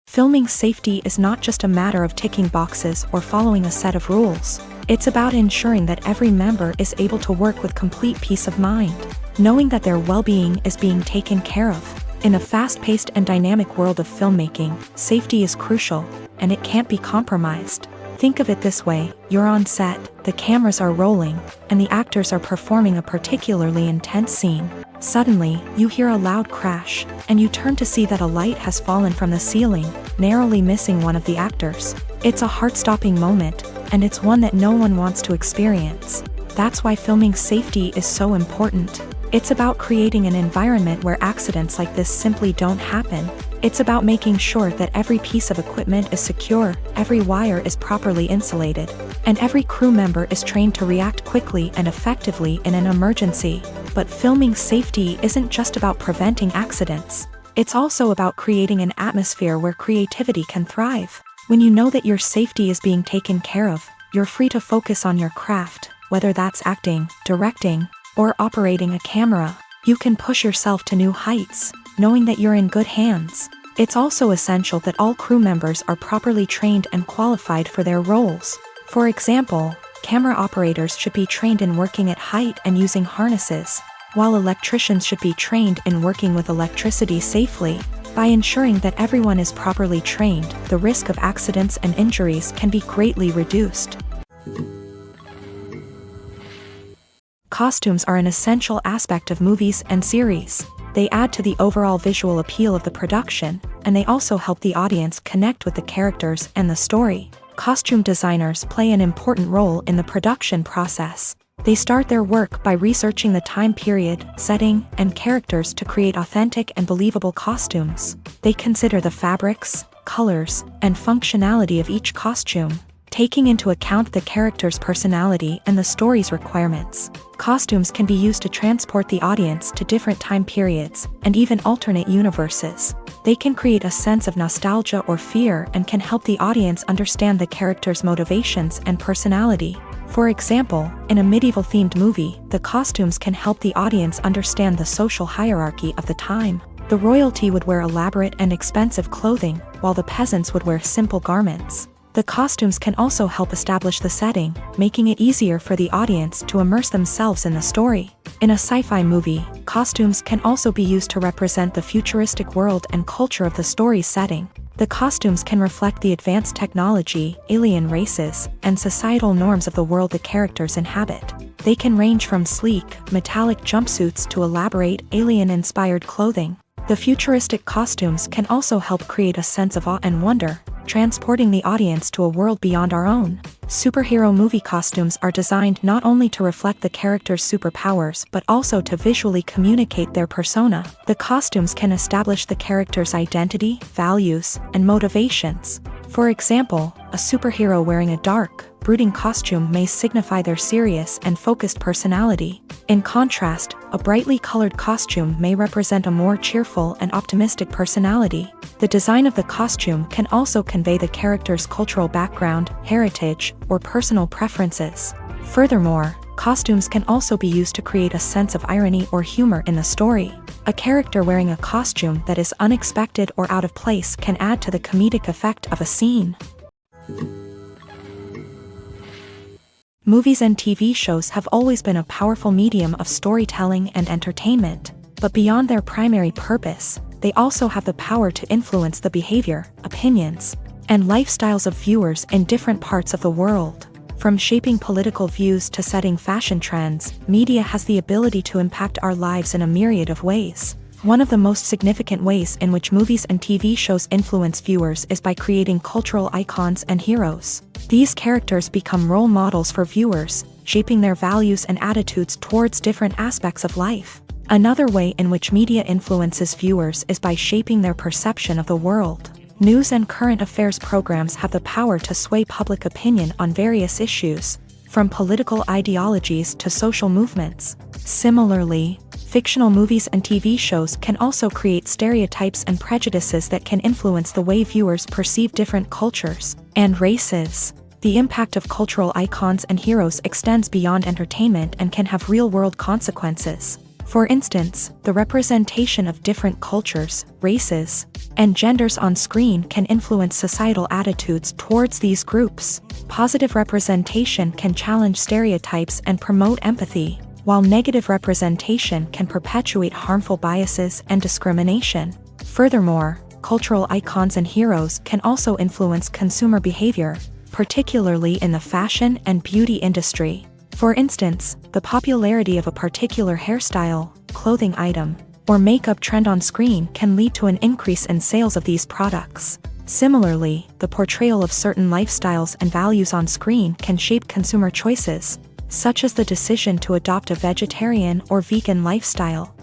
Filming safety is not just a matter of ticking boxes or following a set of rules. It's about ensuring that every member is able to work with complete peace of mind, knowing that their well-being is being taken care of. In a fast-paced and dynamic world of filmmaking, safety is crucial, and it can't be compromised. Think of it this way: you're on set, the cameras are rolling, and the actors are performing a particularly intense scene. Suddenly, you hear a loud crash, and you turn to see that a light has fallen from the ceiling, narrowly missing one of the actors. It's a heart-stopping moment, and it's one that no one wants to experience. That's why filming safety is so important. It's about creating an environment where accidents like this simply don't happen. It's about making sure that every piece of equipment is secure, every wire is properly insulated, and every crew member is trained to react quickly and effectively in an emergency. But filming safety isn't just about preventing accidents. It's also about creating an atmosphere where creativity can thrive. When you know that your safety is being taken care of, you're free to focus on your craft, whether that's acting, directing, or operating a camera. You can push yourself to new heights, knowing that you're in good hands. It's also essential that all crew members are properly trained and qualified for their roles. For example, camera operators should be trained in working at height and using harnesses, while electricians should be trained in working with electricity safely. By ensuring that everyone is properly trained, the risk of accidents and injuries can be greatly reduced. Costumes are an essential aspect of movies and series. They add to the overall visual appeal of the production, and they also help the audience connect with the characters and the story. Costume designers play an important role in the production process. They start their work by researching the time period, setting, and characters to create authentic and believable costumes. They consider the fabrics, colors, and functionality of each costume, taking into account the character's personality and the story's requirements. Costumes can be used to transport the audience to different time periods and even alternate universes. They can create a sense of nostalgia or fear and can help the audience understand the character's motivations and personality. For example, in a medieval-themed movie, the costumes can help the audience understand the social hierarchy of the time. The royalty would wear elaborate and expensive clothing, while the peasants would wear simple garments. The costumes can also help establish the setting, making it easier for the audience to immerse themselves in the story. In a sci-fi movie, costumes can also be used to represent the futuristic world and culture of the story's setting. The costumes can reflect the advanced technology, alien races, and societal norms of the world the characters inhabit. They can range from sleek, metallic jumpsuits to elaborate, alien-inspired clothing. The futuristic costumes can also help create a sense of awe and wonder, transporting the audience to a world beyond our own. Superhero movie costumes are designed not only to reflect the character's superpowers but also to visually communicate their persona. The costumes can establish the character's identity, values, and motivations. For example, a superhero wearing a dark, brooding costume may signify their serious and focused personality. In contrast, a brightly colored costume may represent a more cheerful and optimistic personality. The design of the costume can also convey the character's cultural background, heritage, or personal preferences. Furthermore, costumes can also be used to create a sense of irony or humor in the story. A character wearing a costume that is unexpected or out of place can add to the comedic effect of a scene. Movies and TV shows have always been a powerful medium of storytelling and entertainment, but beyond their primary purpose, they also have the power to influence the behavior, opinions, and lifestyles of viewers in different parts of the world. From shaping political views to setting fashion trends, media has the ability to impact our lives in a myriad of ways. One of the most significant ways in which movies and TV shows influence viewers is by creating cultural icons and heroes. These characters become role models for viewers, shaping their values and attitudes towards different aspects of life. Another way in which media influences viewers is by shaping their perception of the world. News and current affairs programs have the power to sway public opinion on various issues, from political ideologies to social movements. Similarly, fictional movies and TV shows can also create stereotypes and prejudices that can influence the way viewers perceive different cultures and races. The impact of cultural icons and heroes extends beyond entertainment and can have real-world consequences. For instance, the representation of different cultures, races, and genders on screen can influence societal attitudes towards these groups. Positive representation can challenge stereotypes and promote empathy, while negative representation can perpetuate harmful biases and discrimination. Furthermore, cultural icons and heroes can also influence consumer behavior, particularly in the fashion and beauty industry. For instance, the popularity of a particular hairstyle, clothing item, or makeup trend on screen can lead to an increase in sales of these products. Similarly, the portrayal of certain lifestyles and values on screen can shape consumer choices, such as the decision to adopt a vegetarian or vegan lifestyle.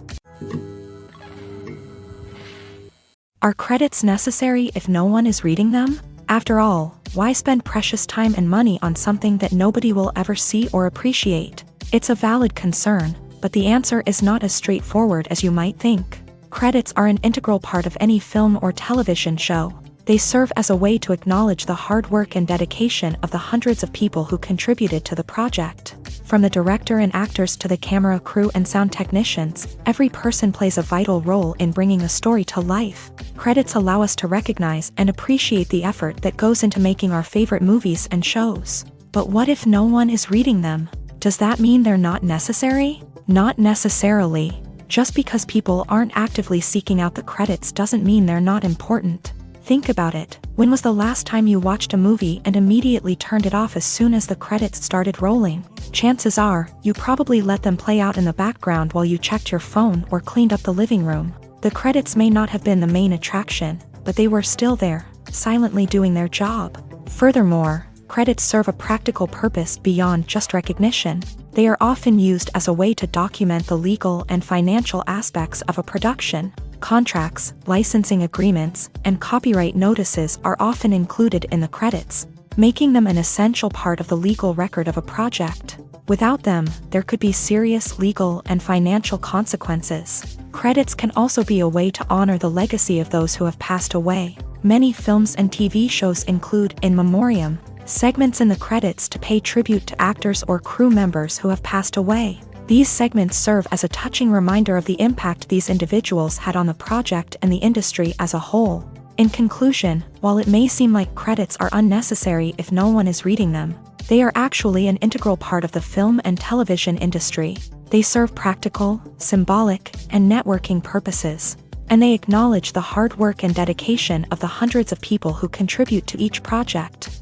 Are credits necessary if no one is reading them? After all, why spend precious time and money on something that nobody will ever see or appreciate? It's a valid concern, but the answer is not as straightforward as you might think. Credits are an integral part of any film or television show. They serve as a way to acknowledge the hard work and dedication of the hundreds of people who contributed to the project. From the director and actors to the camera crew and sound technicians, every person plays a vital role in bringing a story to life. Credits allow us to recognize and appreciate the effort that goes into making our favorite movies and shows. But what if no one is reading them? Does that mean they're not necessary? Not necessarily. Just because people aren't actively seeking out the credits doesn't mean they're not important. Think about it. When was the last time you watched a movie and immediately turned it off as soon as the credits started rolling? Chances are, you probably let them play out in the background while you checked your phone or cleaned up the living room. The credits may not have been the main attraction, but they were still there, silently doing their job. Furthermore, credits serve a practical purpose beyond just recognition. They are often used as a way to document the legal and financial aspects of a production. Contracts, licensing agreements, and copyright notices are often included in the credits, making them an essential part of the legal record of a project. Without them, there could be serious legal and financial consequences. Credits can also be a way to honor the legacy of those who have passed away. Many films and TV shows include in memoriam segments in the credits to pay tribute to actors or crew members who have passed away. These segments serve as a touching reminder of the impact these individuals had on the project and the industry as a whole. In conclusion, while it may seem like credits are unnecessary if no one is reading them, they are actually an integral part of the film and television industry. They serve practical, symbolic, and networking purposes, and they acknowledge the hard work and dedication of the hundreds of people who contribute to each project.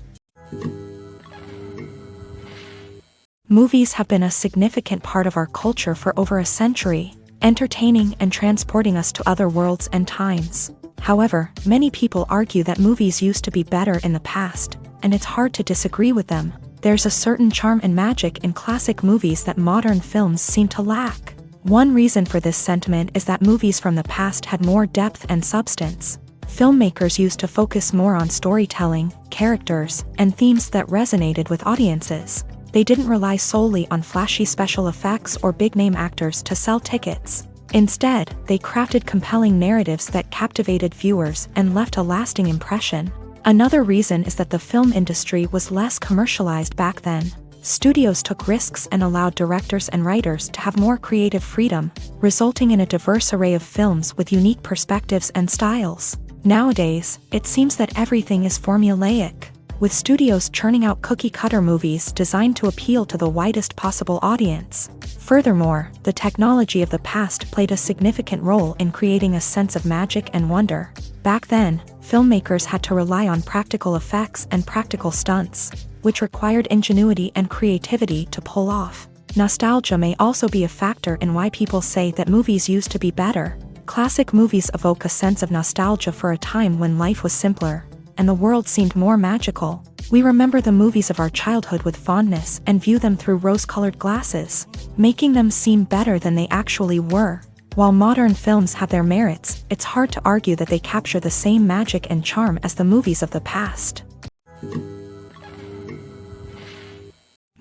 Movies have been a significant part of our culture for over a century, entertaining and transporting us to other worlds and times. However, many people argue that movies used to be better in the past, and it's hard to disagree with them. There's a certain charm and magic in classic movies that modern films seem to lack. One reason for this sentiment is that movies from the past had more depth and substance. Filmmakers used to focus more on storytelling, characters, and themes that resonated with audiences. They didn't rely solely on flashy special effects or big-name actors to sell tickets. Instead, they crafted compelling narratives that captivated viewers and left a lasting impression. Another reason is that the film industry was less commercialized back then. Studios took risks and allowed directors and writers to have more creative freedom, resulting in a diverse array of films with unique perspectives and styles. Nowadays, it seems that everything is formulaic, with studios churning out cookie-cutter movies designed to appeal to the widest possible audience. Furthermore, the technology of the past played a significant role in creating a sense of magic and wonder. Back then, filmmakers had to rely on practical effects and practical stunts, which required ingenuity and creativity to pull off. Nostalgia may also be a factor in why people say that movies used to be better. Classic movies evoke a sense of nostalgia for a time when life was simpler, and the world seemed more magical. We remember the movies of our childhood with fondness and view them through rose-colored glasses, making them seem better than they actually were. While modern films have their merits, it's hard to argue that they capture the same magic and charm as the movies of the past.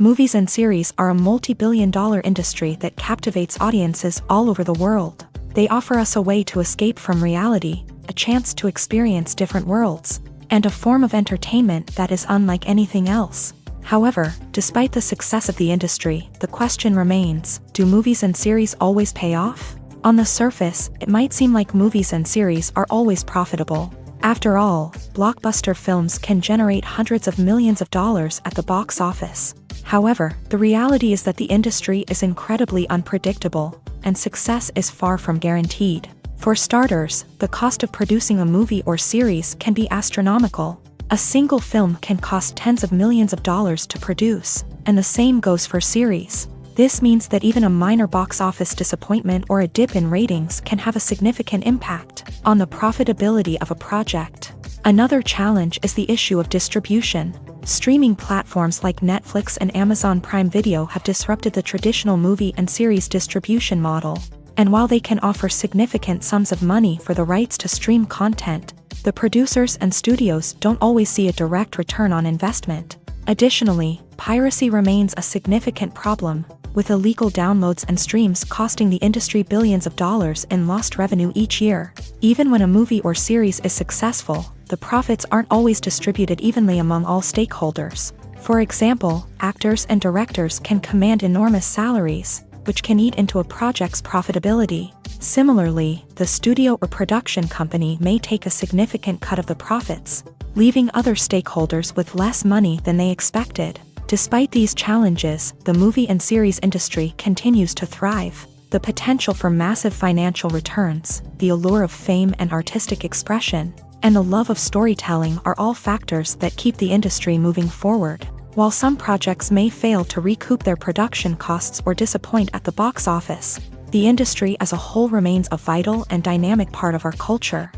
Movies and series are a multi-billion-dollar industry that captivates audiences all over the world. They offer us a way to escape from reality, a chance to experience different worlds, and a form of entertainment that is unlike anything else. However, despite the success of the industry, the question remains, do movies and series always pay off? On the surface, it might seem like movies and series are always profitable. After all, blockbuster films can generate hundreds of millions of dollars at the box office. However, the reality is that the industry is incredibly unpredictable, and success is far from guaranteed. For starters, the cost of producing a movie or series can be astronomical. A single film can cost tens of millions of dollars to produce, and the same goes for series. This means that even a minor box office disappointment or a dip in ratings can have a significant impact on the profitability of a project. Another challenge is the issue of distribution. Streaming platforms like Netflix and Amazon Prime Video have disrupted the traditional movie and series distribution model. And while they can offer significant sums of money for the rights to stream content, the producers and studios don't always see a direct return on investment. Additionally, piracy remains a significant problem, with illegal downloads and streams costing the industry billions of dollars in lost revenue each year. Even when a movie or series is successful, the profits aren't always distributed evenly among all stakeholders. For example, actors and directors can command enormous salaries, which can eat into a project's profitability. Similarly, the studio or production company may take a significant cut of the profits, leaving other stakeholders with less money than they expected. Despite these challenges, the movie and series industry continues to thrive. The potential for massive financial returns, the allure of fame and artistic expression, and the love of storytelling are all factors that keep the industry moving forward. While some projects may fail to recoup their production costs or disappoint at the box office, the industry as a whole remains a vital and dynamic part of our culture.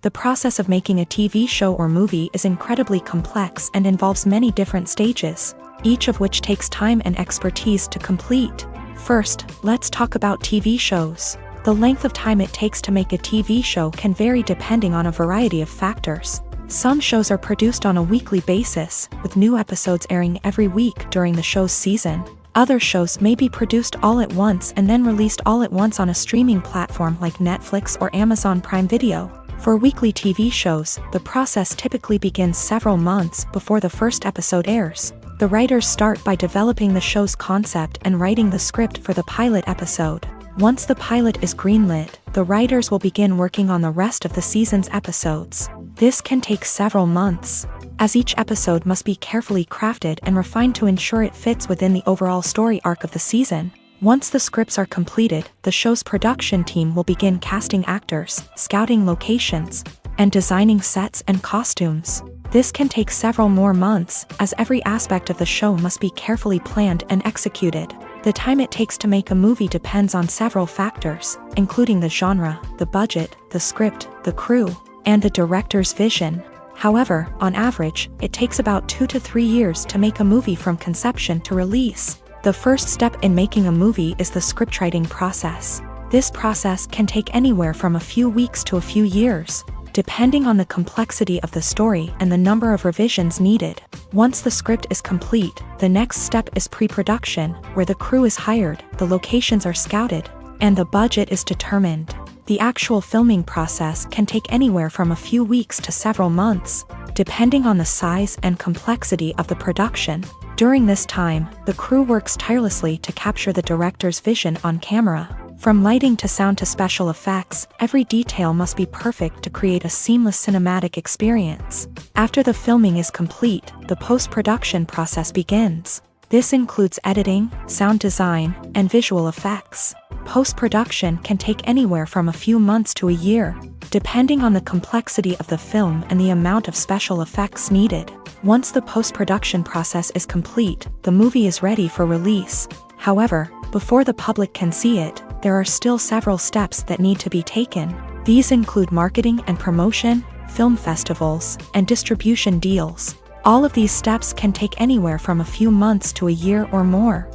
The process of making a TV show or movie is incredibly complex and involves many different stages, each of which takes time and expertise to complete. First, let's talk about TV shows. The length of time it takes to make a TV show can vary depending on a variety of factors. Some shows are produced on a weekly basis, with new episodes airing every week during the show's season. Other shows may be produced all at once and then released all at once on a streaming platform like Netflix or Amazon Prime Video. For weekly TV shows, the process typically begins several months before the first episode airs. The writers start by developing the show's concept and writing the script for the pilot episode. Once the pilot is greenlit, the writers will begin working on the rest of the season's episodes. This can take several months, as each episode must be carefully crafted and refined to ensure it fits within the overall story arc of the season. Once the scripts are completed, the show's production team will begin casting actors, scouting locations, and designing sets and costumes. This can take several more months, as every aspect of the show must be carefully planned and executed. The time it takes to make a movie depends on several factors, including the genre, the budget, the script, the crew, and the director's vision. However, on average, it takes about 2 to 3 years to make a movie from conception to release. The first step in making a movie is the scriptwriting process. This process can take anywhere from a few weeks to a few years, depending on the complexity of the story and the number of revisions needed. Once the script is complete, the next step is pre-production, where the crew is hired, the locations are scouted, and the budget is determined. The actual filming process can take anywhere from a few weeks to several months, depending on the size and complexity of the production. During this time, the crew works tirelessly to capture the director's vision on camera. From lighting to sound to special effects, every detail must be perfect to create a seamless cinematic experience. After the filming is complete, the post-production process begins. This includes editing, sound design, and visual effects. Post-production can take anywhere from a few months to a year, depending on the complexity of the film and the amount of special effects needed. Once the post-production process is complete, the movie is ready for release. However, before the public can see it, there are still several steps that need to be taken. These include marketing and promotion, film festivals, and distribution deals. All of these steps can take anywhere from a few months to a year or more.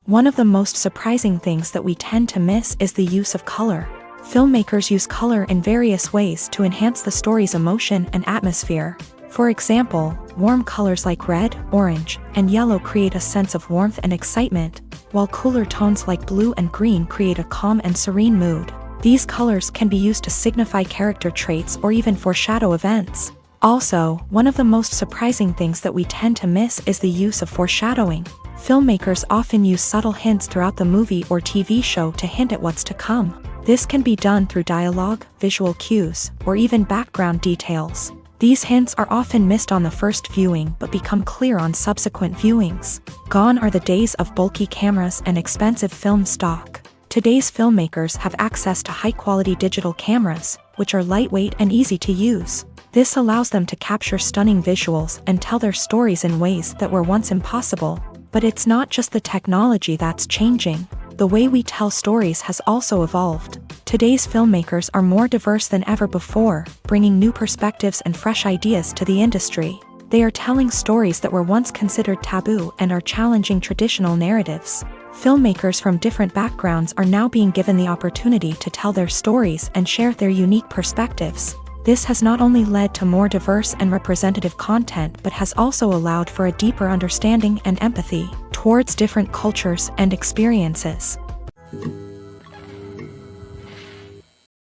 One of the most surprising things that we tend to miss is the use of color. Filmmakers use color in various ways to enhance the story's emotion and atmosphere. For example, warm colors like red, orange, and yellow create a sense of warmth and excitement, while cooler tones like blue and green create a calm and serene mood. These colors can be used to signify character traits or even foreshadow events. Also, one of the most surprising things that we tend to miss is the use of foreshadowing. Filmmakers often use subtle hints throughout the movie or TV show to hint at what's to come. This can be done through dialogue, visual cues, or even background details. These hints are often missed on the first viewing but become clear on subsequent viewings. Gone are the days of bulky cameras and expensive film stock. Today's filmmakers have access to high-quality digital cameras, which are lightweight and easy to use. This allows them to capture stunning visuals and tell their stories in ways that were once impossible. But it's not just the technology that's changing. The way we tell stories has also evolved. Today's filmmakers are more diverse than ever before, bringing new perspectives and fresh ideas to the industry. They are telling stories that were once considered taboo and are challenging traditional narratives. Filmmakers from different backgrounds are now being given the opportunity to tell their stories and share their unique perspectives. This has not only led to more diverse and representative content but has also allowed for a deeper understanding and empathy towards different cultures and experiences.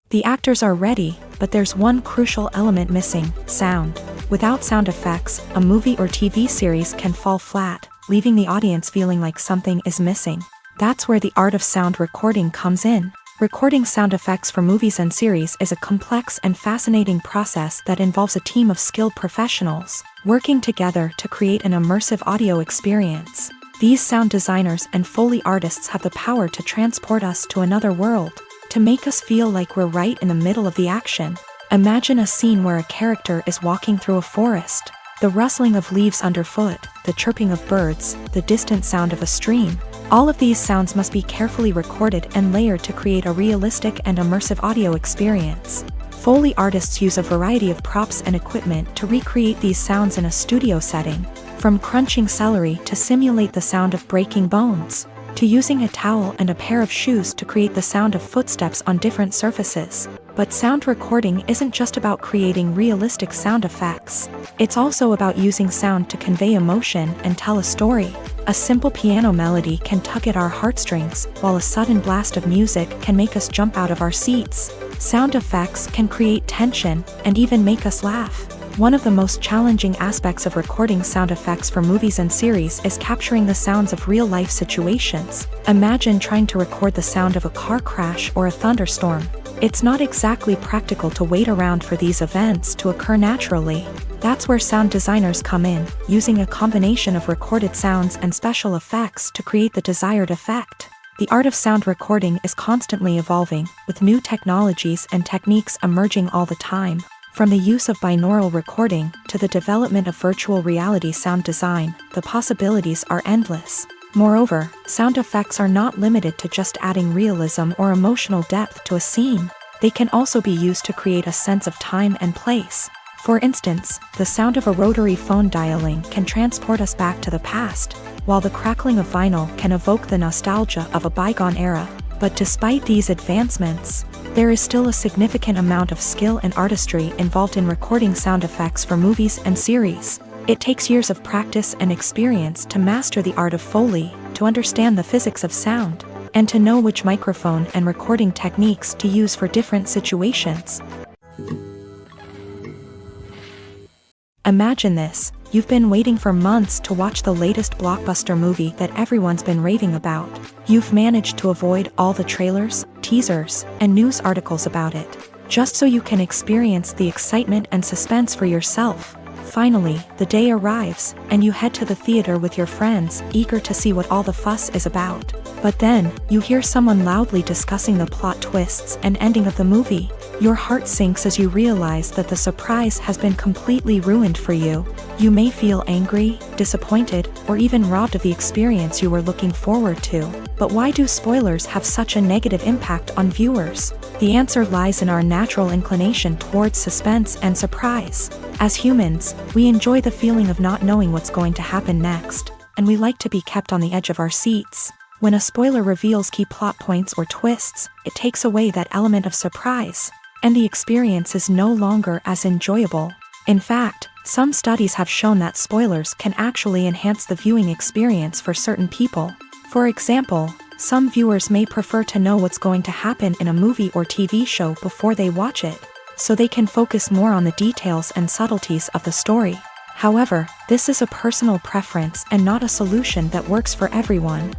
The actors are ready, but there's one crucial element missing: sound. Without sound effects, a movie or TV series can fall flat, leaving the audience feeling like something is missing. That's where the art of sound recording comes in. Recording sound effects for movies and series is a complex and fascinating process that involves a team of skilled professionals working together to create an immersive audio experience. These sound designers and Foley artists have the power to transport us to another world, to make us feel like we're right in the middle of the action. Imagine a scene where a character is walking through a forest. The rustling of leaves underfoot, the chirping of birds, the distant sound of a stream. All of these sounds must be carefully recorded and layered to create a realistic and immersive audio experience. Foley artists use a variety of props and equipment to recreate these sounds in a studio setting, from crunching celery to simulate the sound of breaking bones, to using a towel and a pair of shoes to create the sound of footsteps on different surfaces. But sound recording isn't just about creating realistic sound effects. It's also about using sound to convey emotion and tell a story. A simple piano melody can tug at our heartstrings, while a sudden blast of music can make us jump out of our seats. Sound effects can create tension and even make us laugh. One of the most challenging aspects of recording sound effects for movies and series is capturing the sounds of real-life situations. Imagine trying to record the sound of a car crash or a thunderstorm. It's not exactly practical to wait around for these events to occur naturally. That's where sound designers come in, using a combination of recorded sounds and special effects to create the desired effect. The art of sound recording is constantly evolving, with new technologies and techniques emerging all the time. From the use of binaural recording to the development of virtual reality sound design, the possibilities are endless. Moreover, sound effects are not limited to just adding realism or emotional depth to a scene. They can also be used to create a sense of time and place. For instance, the sound of a rotary phone dialing can transport us back to the past, while the crackling of vinyl can evoke the nostalgia of a bygone era. But despite these advancements, there is still a significant amount of skill and artistry involved in recording sound effects for movies and series. It takes years of practice and experience to master the art of Foley, to understand the physics of sound, and to know which microphone and recording techniques to use for different situations. Imagine this: you've been waiting for months to watch the latest blockbuster movie that everyone's been raving about. You've managed to avoid all the trailers, teasers, and news articles about it, just so you can experience the excitement and suspense for yourself. Finally, the day arrives, and you head to the theater with your friends, eager to see what all the fuss is about. But then, you hear someone loudly discussing the plot twists and ending of the movie. Your heart sinks as you realize that the surprise has been completely ruined for you. You may feel angry, disappointed, or even robbed of the experience you were looking forward to. But why do spoilers have such a negative impact on viewers? The answer lies in our natural inclination towards suspense and surprise. As humans, we enjoy the feeling of not knowing what's going to happen next, and we like to be kept on the edge of our seats. When a spoiler reveals key plot points or twists, it takes away that element of surprise, and the experience is no longer as enjoyable. In fact, some studies have shown that spoilers can actually enhance the viewing experience for certain people. For example, some viewers may prefer to know what's going to happen in a movie or TV show before they watch it, so they can focus more on the details and subtleties of the story. However, this is a personal preference and not a solution that works for everyone.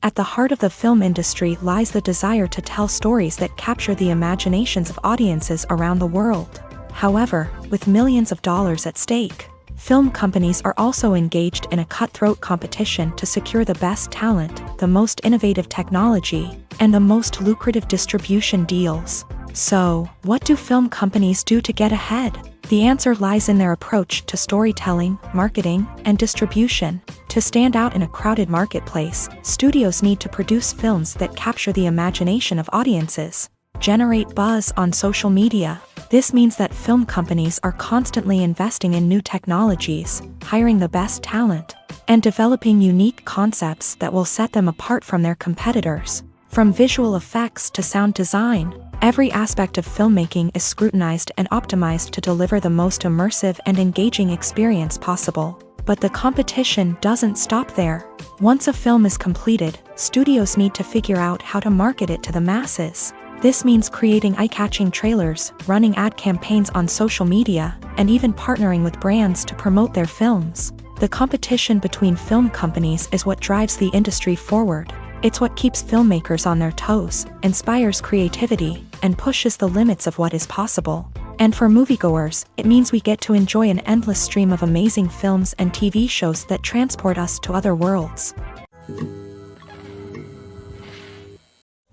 At the heart of the film industry lies the desire to tell stories that capture the imaginations of audiences around the world. However, with millions of dollars at stake, film companies are also engaged in a cutthroat competition to secure the best talent, the most innovative technology, and the most lucrative distribution deals. So, what do film companies do to get ahead? The answer lies in their approach to storytelling, marketing, and distribution. To stand out in a crowded marketplace, studios need to produce films that capture the imagination of audiences, generate buzz on social media. This means that film companies are constantly investing in new technologies, hiring the best talent, and developing unique concepts that will set them apart from their competitors. From visual effects to sound design, every aspect of filmmaking is scrutinized and optimized to deliver the most immersive and engaging experience possible. But the competition doesn't stop there. Once a film is completed, studios need to figure out how to market it to the masses. This means creating eye-catching trailers, running ad campaigns on social media, and even partnering with brands to promote their films. The competition between film companies is what drives the industry forward. It's what keeps filmmakers on their toes, inspires creativity, and pushes the limits of what is possible. And for moviegoers, it means we get to enjoy an endless stream of amazing films and TV shows that transport us to other worlds.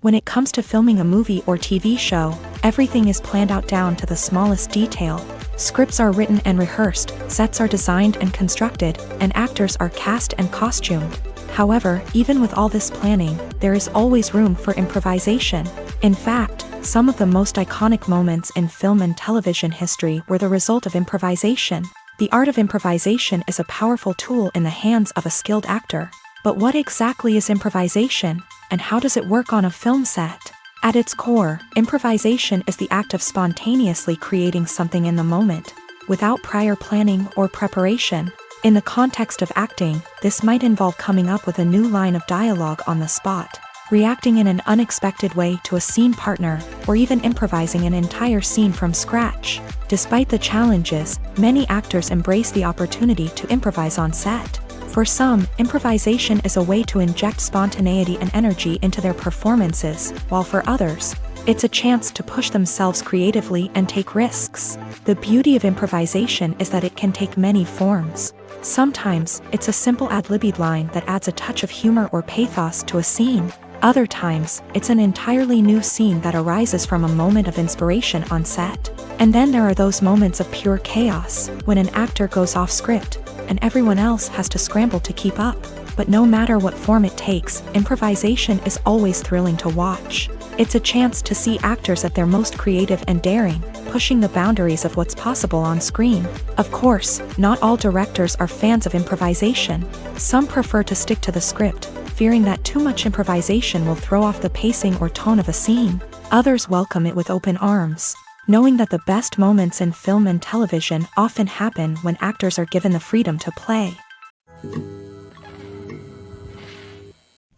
When it comes to filming a movie or TV show, everything is planned out down to the smallest detail. Scripts are written and rehearsed, sets are designed and constructed, and actors are cast and costumed. However, even with all this planning, there is always room for improvisation. In fact, some of the most iconic moments in film and television history were the result of improvisation. The art of improvisation is a powerful tool in the hands of a skilled actor. But what exactly is improvisation, and how does it work on a film set? At its core, improvisation is the act of spontaneously creating something in the moment, without prior planning or preparation. In the context of acting, this might involve coming up with a new line of dialogue on the spot, reacting in an unexpected way to a scene partner, or even improvising an entire scene from scratch. Despite the challenges, many actors embrace the opportunity to improvise on set. For some, improvisation is a way to inject spontaneity and energy into their performances, while for others, it's a chance to push themselves creatively and take risks. The beauty of improvisation is that it can take many forms. Sometimes, it's a simple ad-libbed line that adds a touch of humor or pathos to a scene. Other times, it's an entirely new scene that arises from a moment of inspiration on set. And then there are those moments of pure chaos, when an actor goes off script, and everyone else has to scramble to keep up. But no matter what form it takes, improvisation is always thrilling to watch. It's a chance to see actors at their most creative and daring, pushing the boundaries of what's possible on screen. Of course, not all directors are fans of improvisation. Some prefer to stick to the script, fearing that too much improvisation will throw off the pacing or tone of a scene. Others welcome it with open arms, knowing that the best moments in film and television often happen when actors are given the freedom to play.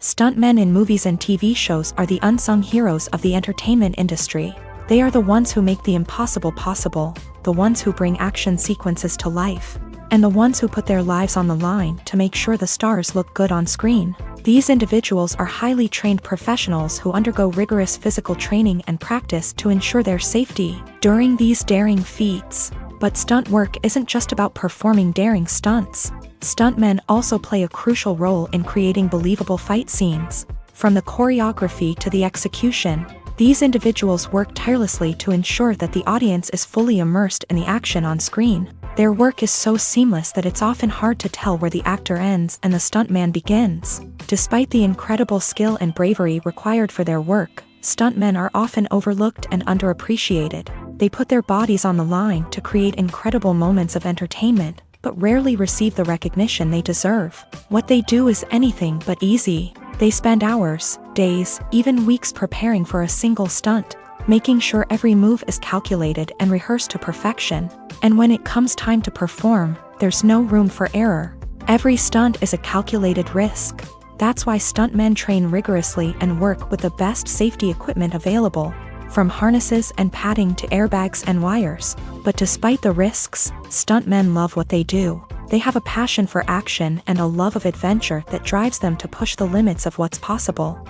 Stuntmen in movies and TV shows are the unsung heroes of the entertainment industry. They are the ones who make the impossible possible, the ones who bring action sequences to life, and the ones who put their lives on the line to make sure the stars look good on screen. These individuals are highly trained professionals who undergo rigorous physical training and practice to ensure their safety during these daring feats. But stunt work isn't just about performing daring stunts. Stuntmen also play a crucial role in creating believable fight scenes. From the choreography to the execution, these individuals work tirelessly to ensure that the audience is fully immersed in the action on screen. Their work is so seamless that it's often hard to tell where the actor ends and the stuntman begins. Despite the incredible skill and bravery required for their work, stuntmen are often overlooked and underappreciated. They put their bodies on the line to create incredible moments of entertainment, but rarely receive the recognition they deserve. What they do is anything but easy. They spend hours, days, even weeks preparing for a single stunt, making sure every move is calculated and rehearsed to perfection. And when it comes time to perform, there's no room for error. Every stunt is a calculated risk. That's why stuntmen train rigorously and work with the best safety equipment available, from harnesses and padding to airbags and wires. But despite the risks, stuntmen love what they do. They have a passion for action and a love of adventure that drives them to push the limits of what's possible.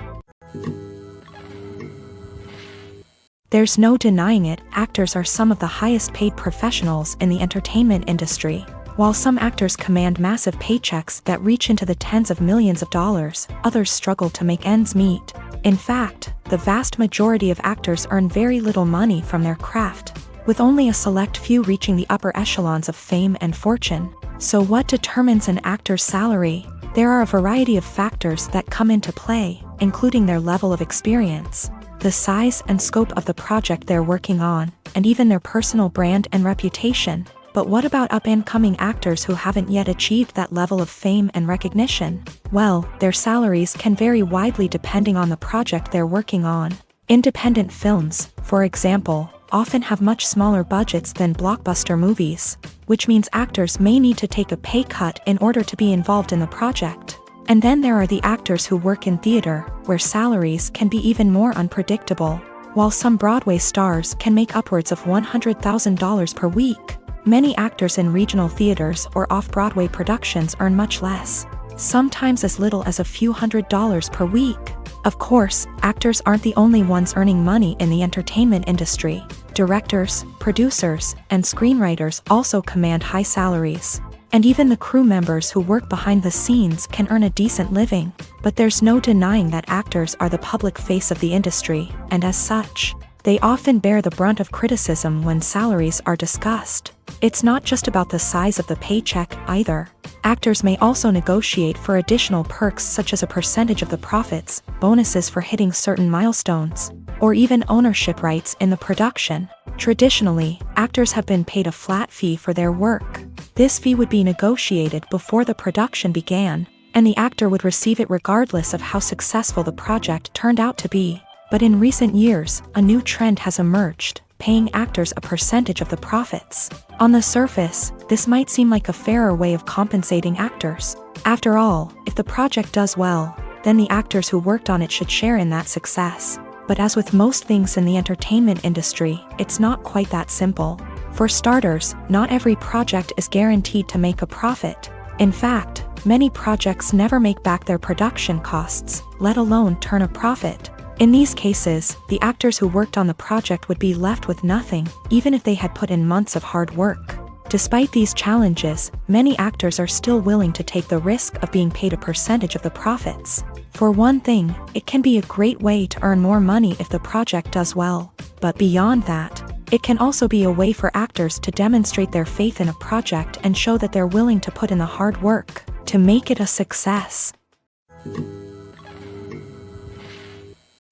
There's no denying it, actors are some of the highest paid professionals in the entertainment industry. While some actors command massive paychecks that reach into the tens of millions of dollars, others struggle to make ends meet. In fact, the vast majority of actors earn very little money from their craft, with only a select few reaching the upper echelons of fame and fortune. So what determines an actor's salary? There are a variety of factors that come into play, including their level of experience, the size and scope of the project they're working on, and even their personal brand and reputation. But what about up-and-coming actors who haven't yet achieved that level of fame and recognition? Well, their salaries can vary widely depending on the project they're working on. Independent films, for example, often have much smaller budgets than blockbuster movies, which means actors may need to take a pay cut in order to be involved in the project. And then there are the actors who work in theater, where salaries can be even more unpredictable. While some Broadway stars can make upwards of $100,000 per week, many actors in regional theaters or off-Broadway productions earn much less, sometimes as little as a few $100s per week. Of course, actors aren't the only ones earning money in the entertainment industry. Directors, producers, and screenwriters also command high salaries. And even the crew members who work behind the scenes can earn a decent living. But there's no denying that actors are the public face of the industry, and as such, they often bear the brunt of criticism when salaries are discussed. It's not just about the size of the paycheck, either. Actors may also negotiate for additional perks such as a percentage of the profits, bonuses for hitting certain milestones, or even ownership rights in the production. Traditionally, actors have been paid a flat fee for their work. This fee would be negotiated before the production began, and the actor would receive it regardless of how successful the project turned out to be. But in recent years, a new trend has emerged, paying actors a percentage of the profits. On the surface, this might seem like a fairer way of compensating actors. After all, if the project does well, then the actors who worked on it should share in that success. But as with most things in the entertainment industry, it's not quite that simple. For starters, not every project is guaranteed to make a profit. In fact, many projects never make back their production costs, let alone turn a profit. In these cases, the actors who worked on the project would be left with nothing, even if they had put in months of hard work. Despite these challenges, many actors are still willing to take the risk of being paid a percentage of the profits. For one thing, it can be a great way to earn more money if the project does well. But beyond that, it can also be a way for actors to demonstrate their faith in a project and show that they're willing to put in the hard work to make it a success.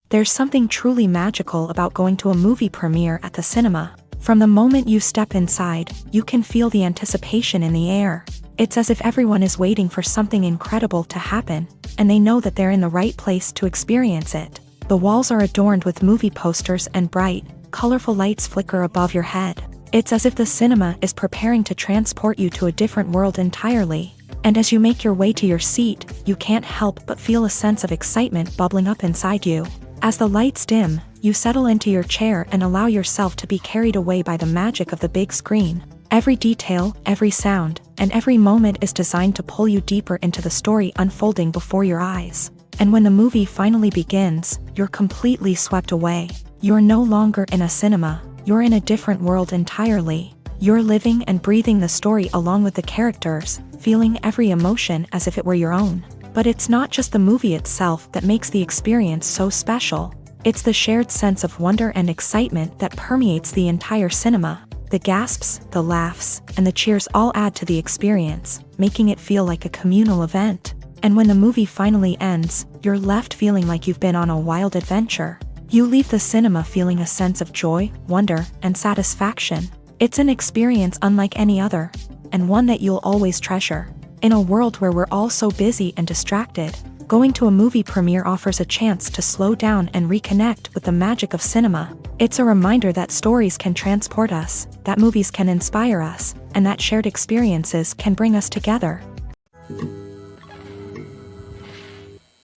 There's something truly magical about going to a movie premiere at the cinema. From the moment you step inside, you can feel the anticipation in the air. It's as if everyone is waiting for something incredible to happen, and they know that they're in the right place to experience it. The walls are adorned with movie posters and bright, colorful lights flicker above your head. It's as if the cinema is preparing to transport you to a different world entirely. And as you make your way to your seat, you can't help but feel a sense of excitement bubbling up inside you. As the lights dim, you settle into your chair and allow yourself to be carried away by the magic of the big screen. Every detail, every sound, and every moment is designed to pull you deeper into the story unfolding before your eyes. And when the movie finally begins, you're completely swept away. You're no longer in a cinema, you're in a different world entirely. You're living and breathing the story along with the characters, feeling every emotion as if it were your own. But it's not just the movie itself that makes the experience so special. It's the shared sense of wonder and excitement that permeates the entire cinema. The gasps, the laughs, and the cheers all add to the experience, making it feel like a communal event. And when the movie finally ends, you're left feeling like you've been on a wild adventure. You leave the cinema feeling a sense of joy, wonder, and satisfaction. It's an experience unlike any other. and one that you'll always treasure. In a world where we're all so busy and distracted, going to a movie premiere offers a chance to slow down and reconnect with the magic of cinema. It's a reminder that stories can transport us, that movies can inspire us, and that shared experiences can bring us together.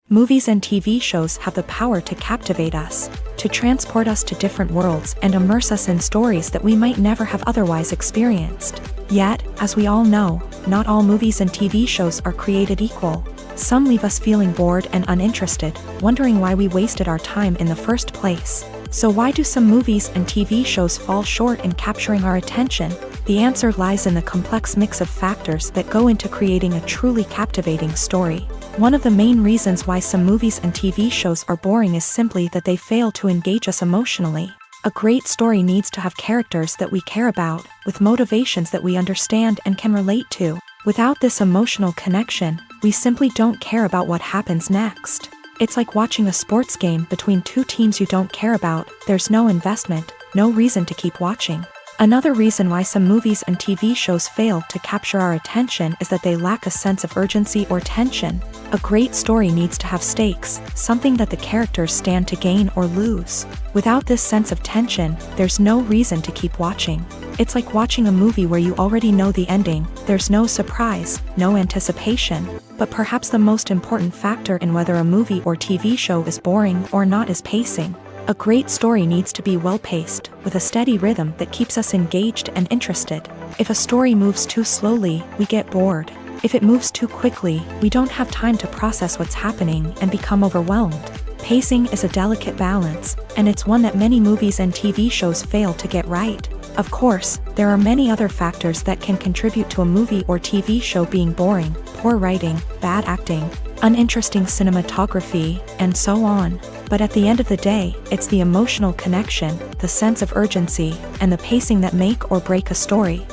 Movies and TV shows have the power to captivate us, to transport us to different worlds and immerse us in stories that we might never have otherwise experienced. Yet, as we all know, not all movies and TV shows are created equal. Some leave us feeling bored and uninterested, wondering why we wasted our time in the first place. So why do some movies and TV shows fall short in capturing our attention? The answer lies in the complex mix of factors that go into creating a truly captivating story. One of the main reasons why some movies and TV shows are boring is simply that they fail to engage us emotionally. A great story needs to have characters that we care about, with motivations that we understand and can relate to. Without this emotional connection, we simply don't care about what happens next. It's like watching a sports game between two teams you don't care about. There's no investment, no reason to keep watching. Another reason why some movies and TV shows fail to capture our attention is that they lack a sense of urgency or tension. A great story needs to have stakes, something that the characters stand to gain or lose. Without this sense of tension, there's no reason to keep watching. It's like watching a movie where you already know the ending. There's no surprise, no anticipation. But perhaps the most important factor in whether a movie or TV show is boring or not is pacing. A great story needs to be well-paced, with a steady rhythm that keeps us engaged and interested. If a story moves too slowly, we get bored. If it moves too quickly, we don't have time to process what's happening and become overwhelmed. Pacing is a delicate balance, and it's one that many movies and TV shows fail to get right. Of course, there are many other factors that can contribute to a movie or TV show being boring: poor writing, bad acting, uninteresting cinematography, and so on. But at the end of the day, it's the emotional connection, the sense of urgency, and the pacing that make or break a story.